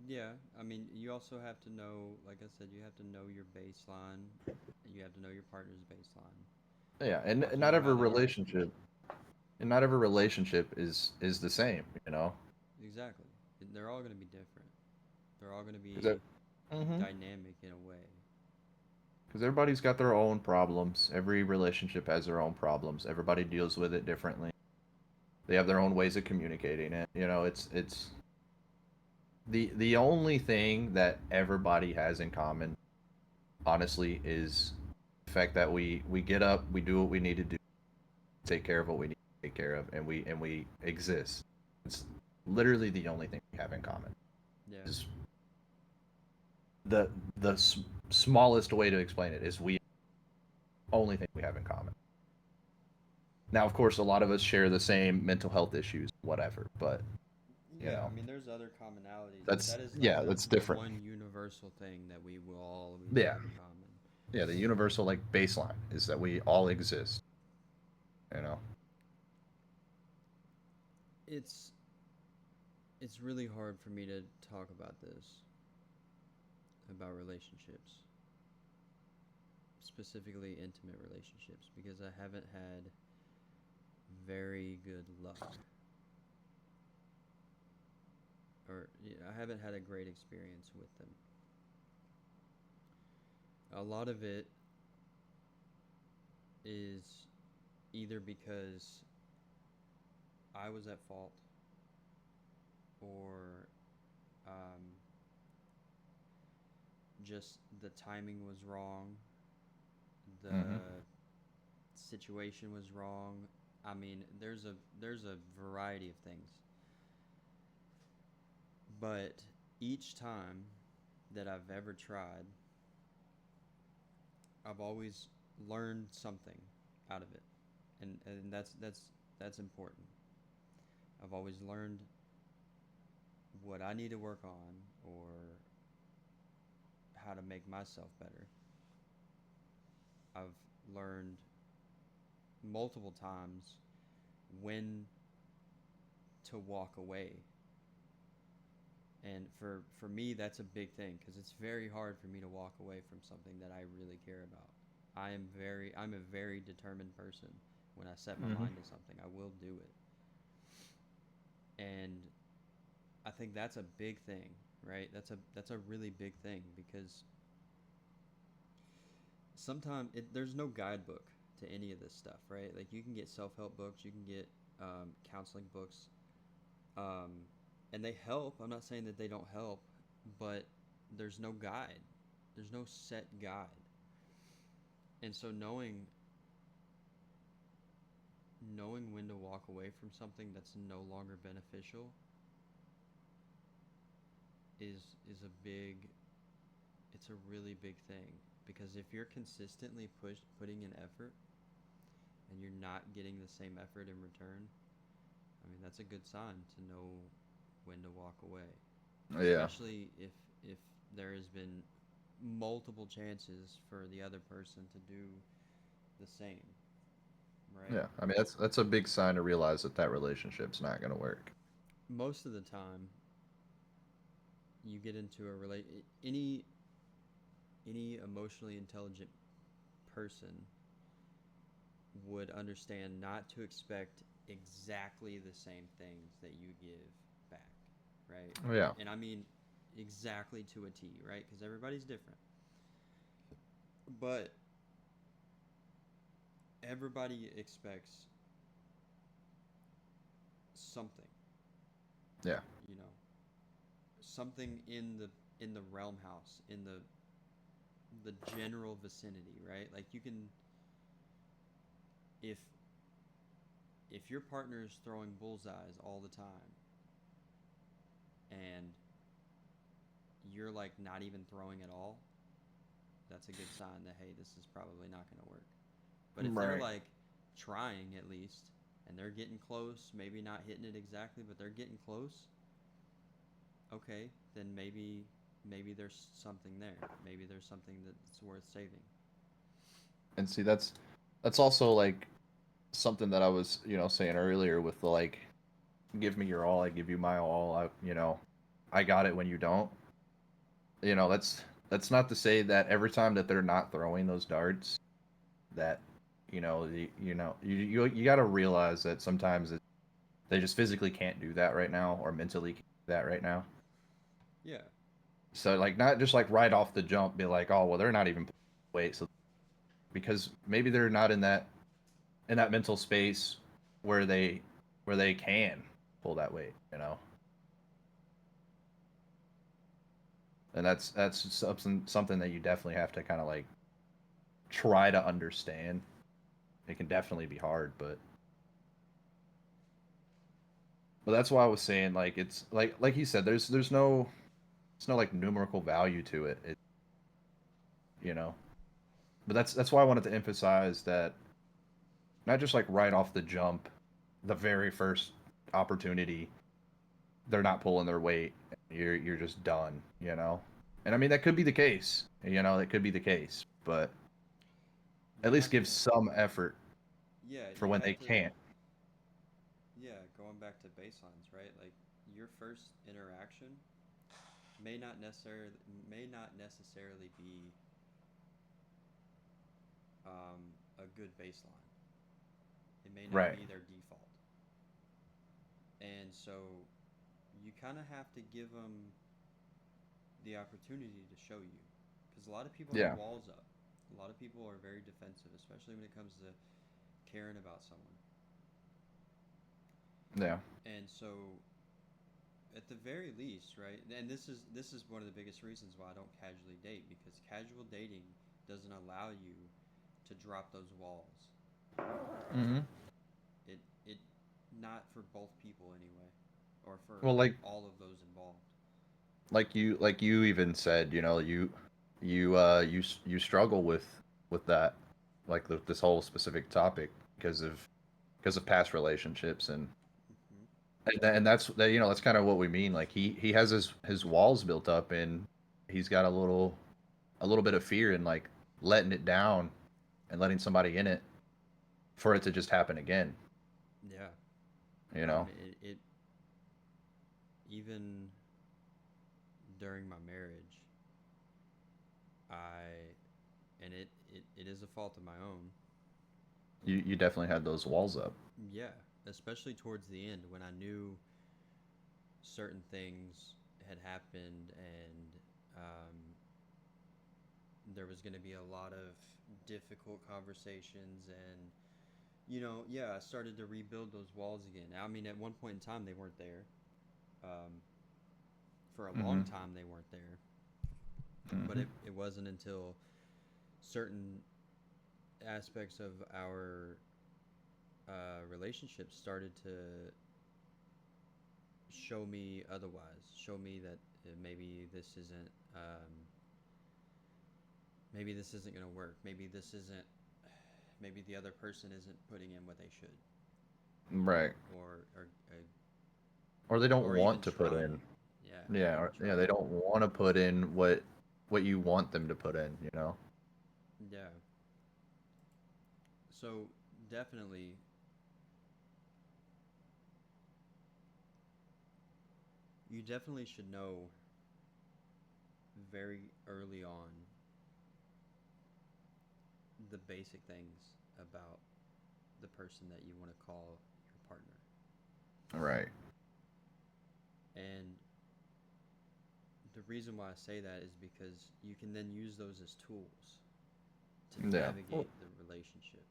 Yeah, I mean, you also have to know, like I said, you have to know your baseline, and you have to know your partner's baseline. Yeah, You and have to not know every how they act. relationship and not every relationship is the same. Exactly. They're all going to be different. They're all going to Because be mm-hmm. dynamic in a way. Because everybody's got their own problems. Every relationship has their own problems. Everybody deals with it differently. They have their own ways of communicating it. It's the only thing that everybody has in common, honestly, is the fact that we get up, we do what we need to do, take care of what we need to take care of, and we exist. It's literally the only thing we have in common. Yeah. Is the smallest way to explain it is we only thing we have in common. Now, of course, a lot of us share the same mental health issues, whatever, but you Yeah, know, I mean, there's other commonalities, but that's that is like yeah, that's the different. one universal thing that we Yeah, have in common. yeah, the universal like baseline is that we all exist. You know. It's it's really hard for me to talk about this, about relationships, specifically intimate relationships, because I haven't had very good luck, or I haven't had a great experience with them. A lot of it is either because I was at fault, or um, just the timing was wrong, Hmm. the situation was wrong. I mean, there's a variety of things, but each time that I've ever tried, I've always learned something out of it, and that's important. I've always learned what I need to work on, or how to make myself better. I've learned multiple times when to walk away. And for me, that's a big thing, because it's very hard for me to walk away from something that I really care about. I'm a very determined person. When I set my Hmm. mind to something, I will do it. And I think that's a big thing, right? That's a really big thing, because sometimes there's no guidebook to any of this stuff, right? Like, you can get self-help books, you can get counseling books, um, and they help. I'm not saying that they don't help, but there's no guide. There's no set guide. And so knowing when to walk away from something that's no longer beneficial is a big it's a really big thing, because if you're consistently putting in effort and you're not getting the same effort in return, I mean, that's a good sign to know when to walk away, Yeah, especially if there has been multiple chances for the other person to do the same, right? yeah. I mean, that's a big sign to realize that that relationship's not gonna work. Most of the time, you get into a relate any emotionally intelligent person would understand not to expect exactly the same things that you give back. right? Oh, yeah. And I mean exactly to a T, right? Because everybody's different. But everybody expects something, Yeah. you know, something in the realm house, in the general vicinity, right? Like you can if if your partner is throwing bullseyes all the time and you're like not even throwing at all, that's a good sign that hey, this is probably not going to work. But if they're Right. like trying at least and they're getting close, maybe not hitting it exactly, but they're getting close, okay, then maybe there's something there. Maybe there's something that's worth saving. And see, that's also like something that I was, saying earlier with the like, give me your all, I give you my all. I got it when you don't. That's not to say that every time that they're not throwing those darts, that you got to realize that sometimes they just physically can't do that right now, or mentally can't do that right now. Yeah. So like, not just like right off the jump be like, oh well, they're not even weight, so because maybe they're not in that mental space where they can pull that weight. And that's something that you definitely have to kind of like try to understand. It can definitely be hard, but that's why I was saying like it's like you said, there's no like numerical value to it, you know. But that's why I wanted to emphasize that not just like right off the jump, the very first opportunity, they're not pulling their weight. You're just done. And I mean that could be the case. That could be the case, but at You least have give to some effort yeah, for you when have they to can't. yeah, going back to baselines, right? Like your first interaction may not necessarily be a good baseline. It may not Right. be their default. And so you kind of have to give them the opportunity to show you. Because a lot of people have Yeah. walls up. A lot of people are very defensive, especially when it comes to caring about someone. Yeah. And so, at the very least, right? And this is one of the biggest reasons why I don't casually date because casual dating doesn't allow you to drop those walls. Hmm. It not for both people anyway, or for Well, all of those involved. like you even said, you struggle with that, like this whole specific topic because of past relationships Hmm. and that's kind of what we mean. Like he has his walls built up and he's got a little bit of fear in like letting it down and letting somebody in it for it to just happen again. Yeah. You know. It even during my marriage, I it is a fault of my own. You definitely had those walls up. Yeah, especially towards the end when I knew certain things had happened and um, there was going to be a lot of difficult conversations and yeah, I started to rebuild those walls again. I mean, at one point in time they weren't there. Um, for a long Hmm. time they weren't there, but Hmm. it wasn't until certain aspects of our relationship started to show me otherwise. Show me that maybe this isn't going to work. Maybe the other person isn't putting in what they should, Right. or Or they don't or even want to put trying. in. Yeah, or Yeah, even yeah, they trying. don't want to put in what you want them to put in. Yeah. So definitely, you definitely should know very early on the basic things about the person that you want to call your partner. Right. And the reason why I say that is because you can then use those as tools to Yeah. Well, navigate the relationship.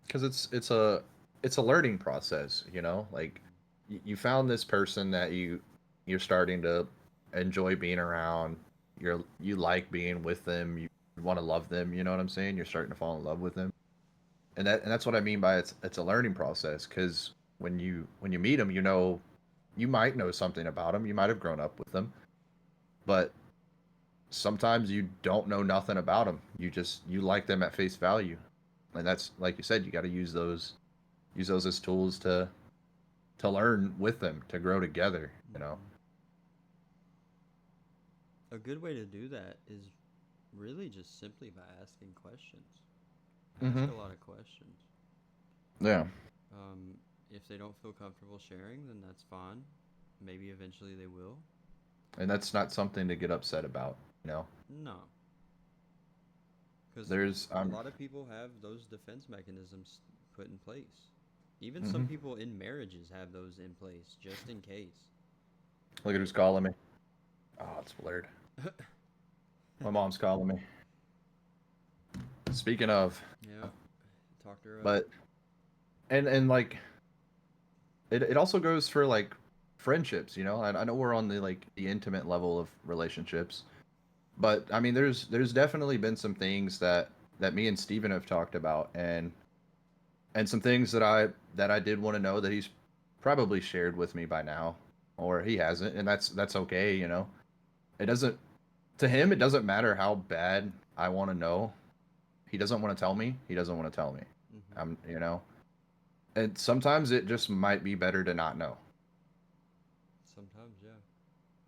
because it's a learning process, like Hmm. you found this person that you're starting to enjoy being around. You like being with them. You want to love them. You know what I'm saying? You're starting to fall in love with them, and that's what I mean by it's a learning process. Because when you meet them, you might know something about them. You might have grown up with them, but sometimes you don't know nothing about them. You like them at face value, and that's like you said. You got to use those as tools to learn with them, to grow together. Hmm. A good way to do that is really just simply by asking questions. Ask Mm-hmm. a lot of questions. Yeah, Um, if they don't feel comfortable sharing, then that's fine. Maybe eventually they will. and that's not something to get upset about. You know, No, because there's a lot of people have those defense mechanisms put in place. Even some mm-hmm. people in marriages have those in place just in case. Look at who's calling me. Oh, it's blurred. My mom's calling me. Speaking of, Yeah, talked her up. but and like it also goes for like friendships. I know we're on the intimate level of relationships, but I mean there's definitely been some things that me and Steven have talked about, and some things that I did want to know that he's probably shared with me by now, or he hasn't, and that's okay. It doesn't To him, it doesn't matter how bad I want to know. He doesn't want to tell me. He doesn't want to tell me. Hmm. And sometimes it just might be better to not know. Sometimes, yeah.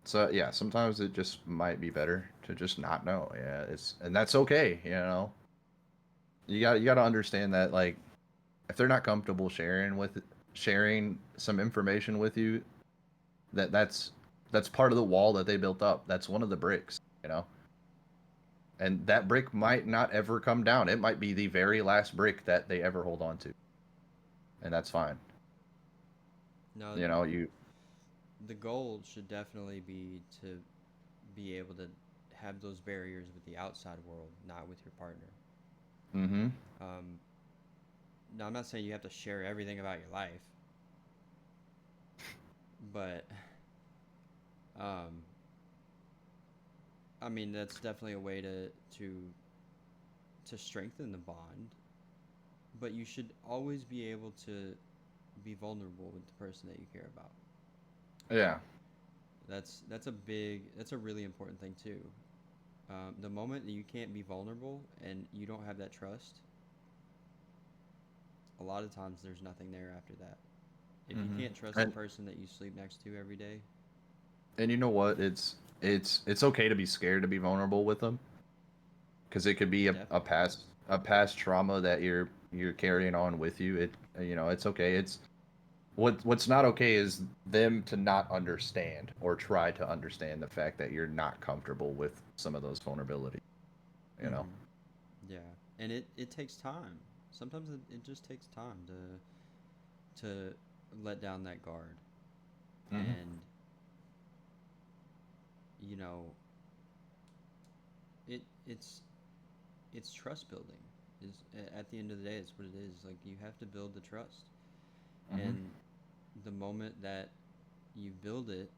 So yeah, sometimes it just might be better to just not know. Yeah, and that's okay. You got to understand that, like, if they're not comfortable sharing some information with you, that's part of the wall that they built up. That's one of the bricks, you know. And that brick might not ever come down. It might be the very last brick that they ever hold on to, and that's fine. Now, You. the goal should definitely be to be able to have those barriers with the outside world, not with your partner. Mm-hmm. Um, Now, I'm not saying you have to share everything about your life, but um, I mean that's definitely a way to strengthen the bond. But you should always be able to be vulnerable with the person that you care about. Yeah. That's a really important thing too. The moment that you can't be vulnerable and you don't have that trust, a lot of times there's nothing there after that. If you Mm-hmm. can't trust the And person that you sleep next to every day, you know what? It's okay to be scared to be vulnerable with them, because it could be a definitely. past trauma that you're carrying on with you. It's okay. What's not okay is them to not understand or try to understand the fact that you're not comfortable with some of those vulnerabilities. You know. Mm-hmm. Yeah, and it takes time. Sometimes it just takes time to let down that guard, Mm-hmm. and you know it's trust building. Is at the end of the day, it's what it is. Like you have to build the trust, Mm-hmm. and the moment that you build it,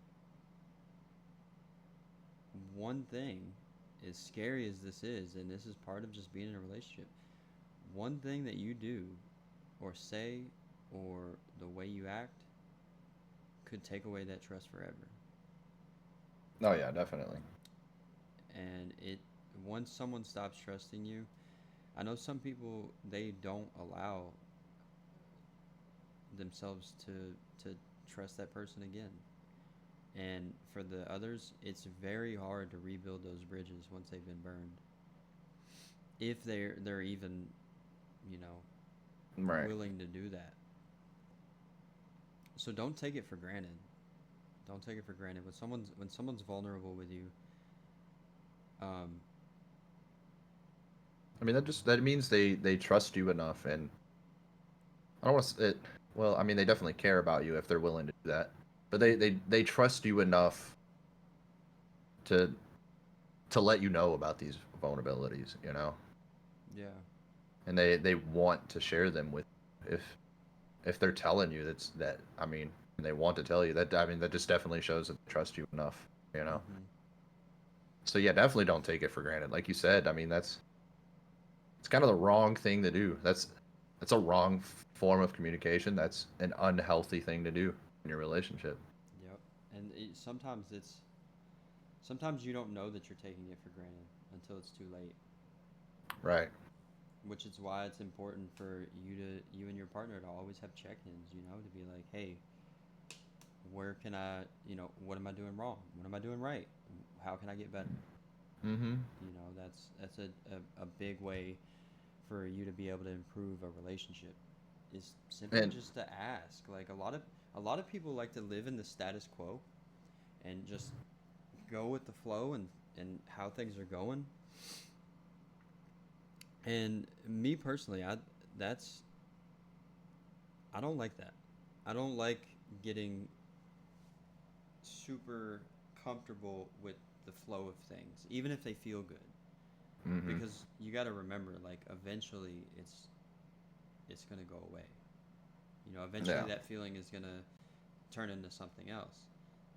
one thing, as scary as this is, and this is part of just being in a relationship, one thing that you do or say or the way you act could take away that trust forever. Oh yeah, definitely. And it once someone stops trusting you, I know some people they don't allow themselves to trust that person again. And for the others, it's very hard to rebuild those bridges once they've been burned. If they're even, you know, Right. willing to do that. So don't take it for granted. Don't take it for granted. When someone's vulnerable with you, um, I mean, that means they trust you enough, and I don't want to it. Well, I mean, they definitely care about you if they're willing to do that, but they trust you enough to let you know about these vulnerabilities, you know, Yeah. and they want to share them with you. If they're telling you that, I mean, and they want to tell you that, I mean, that just definitely shows that they trust you enough, you know. Mhm. So yeah, definitely don't take it for granted. Like you said, I mean, it's kind of the wrong thing to do. That's a wrong form of communication. That's an unhealthy thing to do in your relationship. Yep. And sometimes you don't know that you're taking it for granted until it's too late. Right. Which is why it's important for you and your partner to always have check-ins, to be like, "Hey, where can what am I doing wrong? What am I doing right? How can I get better?" Mm-hmm. That's a big way for you to be able to improve a relationship is simply And just to ask. Like a lot of people like to live in the status quo and just go with the flow and how things are going. And me personally, that's I don't like that. I don't like getting super comfortable with the flow of things, even if they feel good. mm-hmm. Because you got to remember, like eventually, it's gonna go away. Eventually Yeah. that feeling is gonna turn into something else.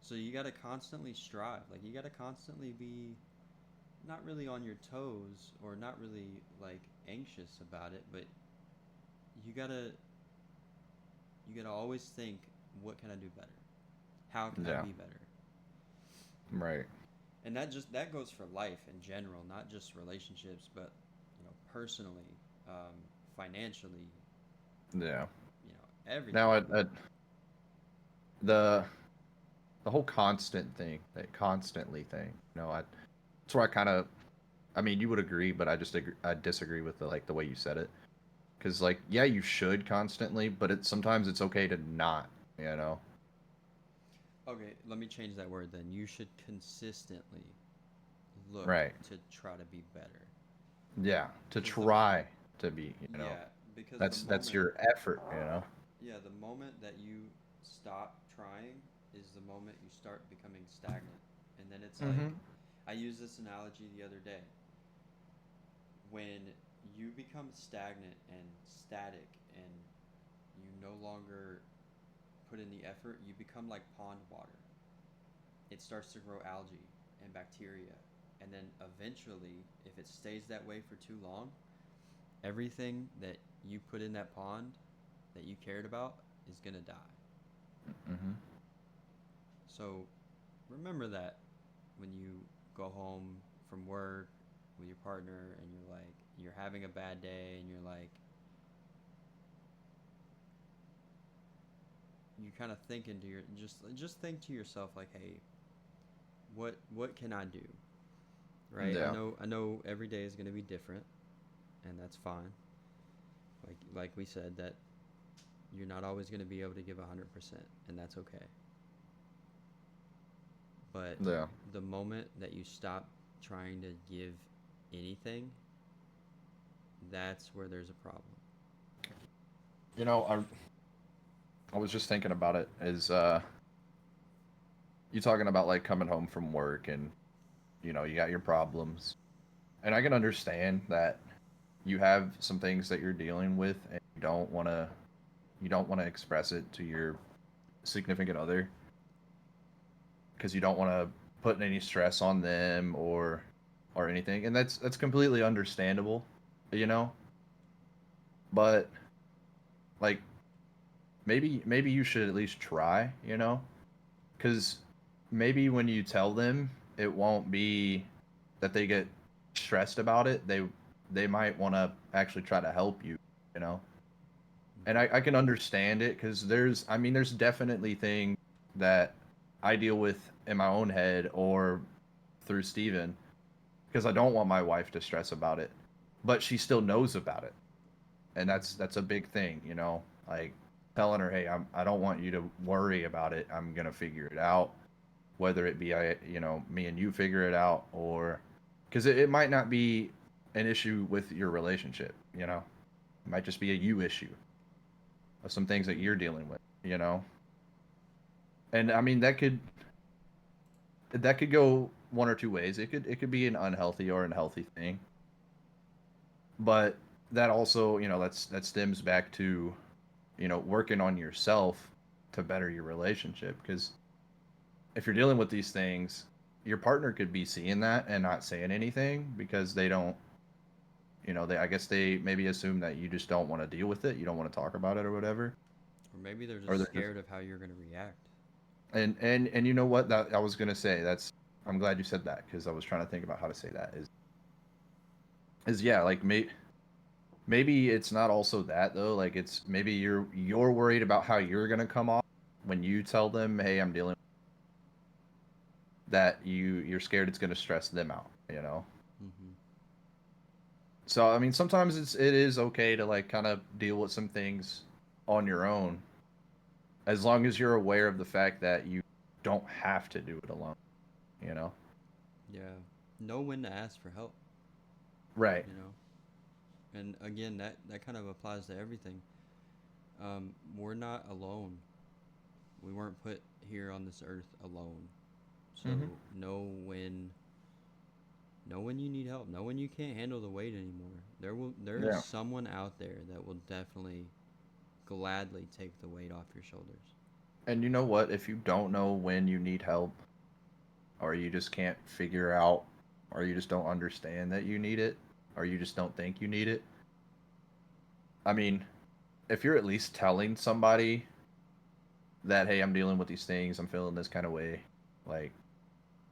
So you got to constantly strive. Like you got to constantly be not really on your toes or not really like anxious about it, but you gotta you gotta always think, what can I do better? How can I Yeah. be better? Right. And that goes for life in general, not just relationships, but personally, financially, Yeah. Now, everything. the the whole constant thing, that constantly thing, that's where I kind of, I mean, you would agree, but I disagree with the way you said it. Because like, yeah, you should constantly, but sometimes it's okay to not, you know. Okay, let me change that word then. You should consistently look Right. to try to be better. Yeah. To Because the try to be, Yeah, because that's your effort, you know. the moment that you stop trying is the moment you start becoming stagnant. And then it's like, Mm-hmm. I used this analogy the other day. When you become stagnant and static and you no longer put in the effort, you become like pond water. It starts to grow algae and bacteria. And then eventually, if it stays that way for too long, everything that you put in that pond that you cared about is going to die. Mm-hmm. So remember that when you go home from work with your partner and you're having a bad day and you kind of think into your just think to yourself like, hey, what can I do? Right? I Yeah. know I know every day is going to be different, and that's fine. Like we said, that you're not always going to be able to give 100%, and that's okay. But Yeah. the moment that you stop trying to give anything, that's where there's a problem. You know, I was just thinking about it as you talking about like coming home from work and you got your problems. And I can understand that you have some things that you're dealing with and you don't want to express it to your significant other because you don't want to put any stress on them or anything. And that's completely understandable, you know? But like maybe you should at least try, you know? Cuz maybe when you tell them, it won't be that they get stressed about it. They might want to actually try to help you, you know? And Mm-hmm. I can understand it because I mean, there's definitely things that I deal with in my own head or through Steven because I don't want my wife to stress about it, but she still knows about it, and Mm-hmm. that's a big thing, you know, like telling her, hey, I don't want you to worry about it. I'm gonna figure it out, whether it be me and you figure it out, or because it might not be an issue with your relationship, you know, it might just be a you issue of some things that you're dealing with, you know. And I mean that could go one or two ways. It could be an unhealthy or unhealthy thing, but that also, that stems back to, working on yourself to better your relationship. Because if you're dealing with these things, your partner could be seeing that and not saying anything because they don't, they, I guess they maybe assume that you just don't want to deal with it, you don't want to talk about it or whatever, Or maybe they're or just they're just, scared of how you're going to react. and you know what, that I was gonna say, that's, I'm glad you said that because I was trying to think about how to say that is yeah, like maybe it's not also that though, like it's maybe you're worried about how you're gonna come off when you tell them, hey, I'm dealing, that you're scared it's gonna stress them out. Hmm. So I mean, sometimes it is okay to like kind of deal with some things on your own, as long as you're aware of the fact that you don't have to do it alone. You know? Yeah. Know when to ask for help, Right. you know? And again, that kind of applies to everything. We're not alone. We weren't put here on this earth alone. So Mm-hmm. know when you need help. Know when you can't handle the weight anymore. There is Yeah. someone out there that will definitely gladly take the weight off your shoulders. And you know what? If you don't know when you need help, or you just can't figure out, or you just don't understand that you need it, or you just don't think you need it, I mean, if you're at least telling somebody that, hey, I'm dealing with these things, I'm feeling this kind of way, like,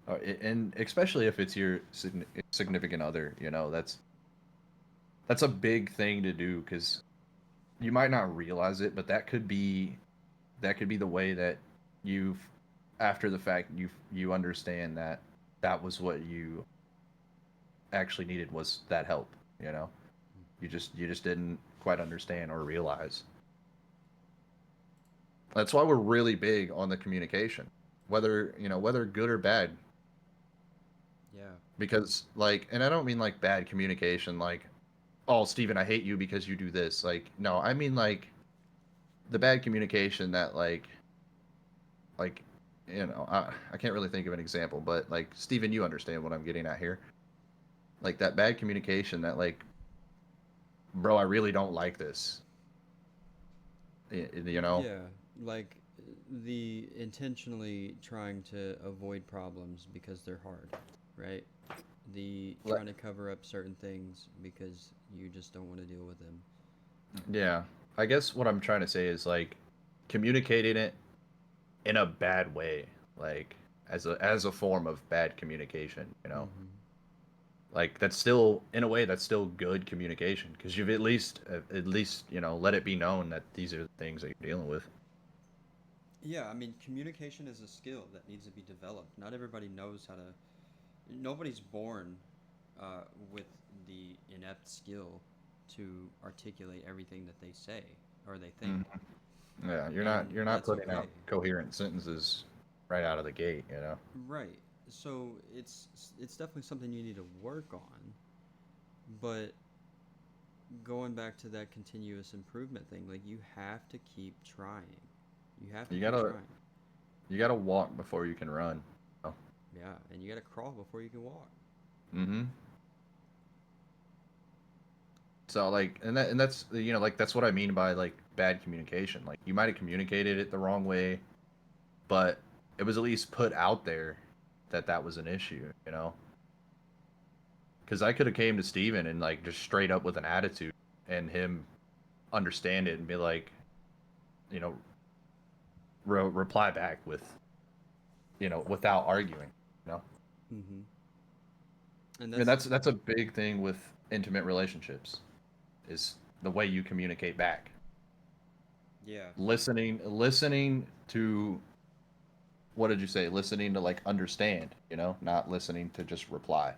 and especially if it's your significant other, that's a big thing to do because you might not realize it, but that could be the way that you've, after the fact, you understand that that was what you actually needed, was that help. You know, you just didn't quite understand or realize. That's why we're really big on the communication, whether good or bad. Yeah. Because like, and I don't mean like bad communication, like, oh, Steven, I hate you because you do this. Like, no, I mean like the bad communication that like I can't really think of an example, but like, Steven, you understand what I'm getting at here. Like that bad communication that, like, bro, I really don't like this. You know? Yeah, like the intentionally trying to avoid problems because they're hard, right? The Le- trying to cover up certain things because you just don't want to deal with them. Yeah. I guess what I'm trying to say is like communicating it in a bad way, like as a form of bad communication. Mm-hmm. Like that's still, in a way, that's still good communication because you've at least let it be known that these are the things that you're dealing with. Yeah, I mean, communication is a skill that needs to be developed. Not everybody knows how to. Nobody's born with the inept skill to articulate everything that they say or they think, Mhm. Yeah, you're not and you're not that's putting out okay. coherent sentences right out of the gate. Right. So it's definitely something you need to work on, but going back to that continuous improvement thing, like you have to keep trying. You have to You keep gotta trying. you gotta walk before you can run. Oh. Yeah, and you got to crawl before you can walk. Mm-hmm. So like, and that's like that's what I mean by like bad communication. Like you might have communicated it the wrong way, but it was at least put out there that that was an issue. Because I could have came to Steven and like just straight up with an attitude, and him understand it and be like, you know, reply back with, without arguing. You know, Mm-hmm. And and that's that's a big thing with intimate relationships, is the way you communicate back. yeah. Listening to, what did you say? Listening to like understand, not listening to just reply.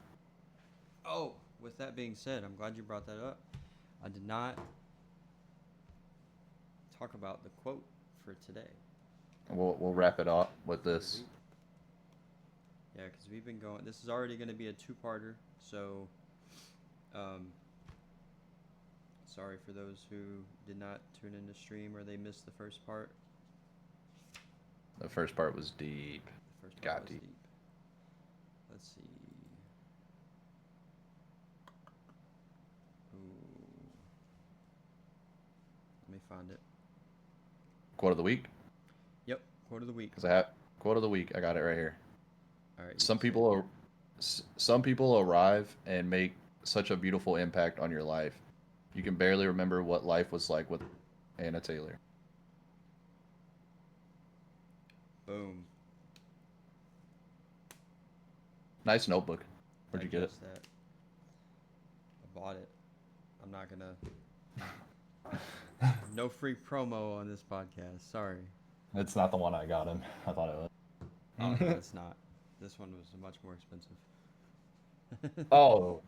Oh, with that being said, I'm glad you brought that up. I did not talk about the quote for today We'll wrap it up with for the this. week. Yeah, because we've been going. This is already going to be a two-parter. So, um, sorry for those who did not tune in to stream or they missed the first part. The first part was deep. The first part Got was deep. deep. Let's see. Ooh. Let me find it. Quote of the week. Yep, quote of the week. Because I have quote of the week. I got it right here. All right. Some people are, some people arrive and make such a beautiful impact on your life. You can barely remember what life was like with Anna Taylor. Boom. Nice notebook. Where'd you get it? Digest that. I bought it. I'm not gonna. No free promo on this podcast. Sorry. It's not the one I got him. I thought it was. Oh no, it's not. This one was much more expensive. Oh,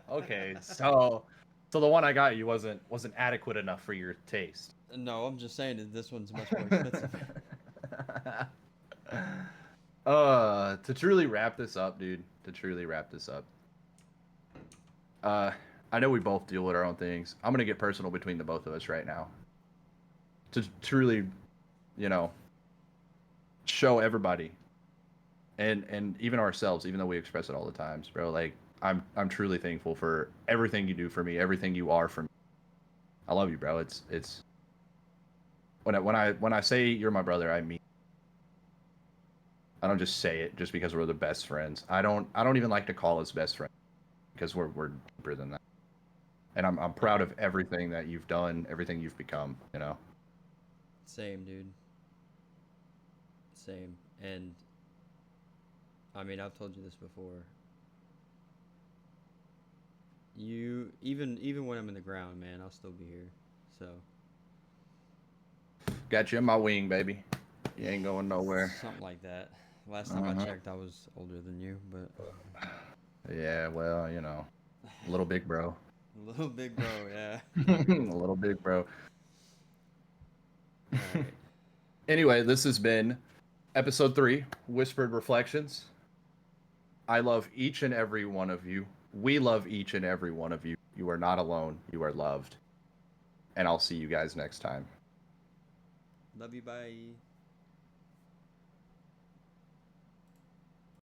okay. So the one I got you wasn't adequate enough for your taste. No, I'm just saying that this one's much more expensive. To truly wrap this up, dude. To truly wrap this up. I know we both deal with our own things. I'm gonna get personal between the both of us right now. To truly, you know, show everybody, and even ourselves, even though we express it all the times, bro. Like I'm truly thankful for everything you do for me, everything you are for me. I love you, bro. It's when I say you're my brother, I mean. I don't just say it just because we're the best friends. I don't even like to call us best friends because we're deeper than that. And I'm proud of everything that you've done, everything you've become, you know. Same, dude. Same. And I mean, I've told you this before. You even when I'm in the ground, man, I'll still be here. So Got you in my wing, baby. You ain't going nowhere. something like that. Last time I checked, I was older than you, but Yeah, well, you know, a little big bro. a little big bro, yeah. A little big bro. All right. Anyway, this has been episode 3, Whispered Reflections. I love each and every one of you. We love each and every one of you. You are not alone. You are loved. And I'll see you guys next time. Love you, bye.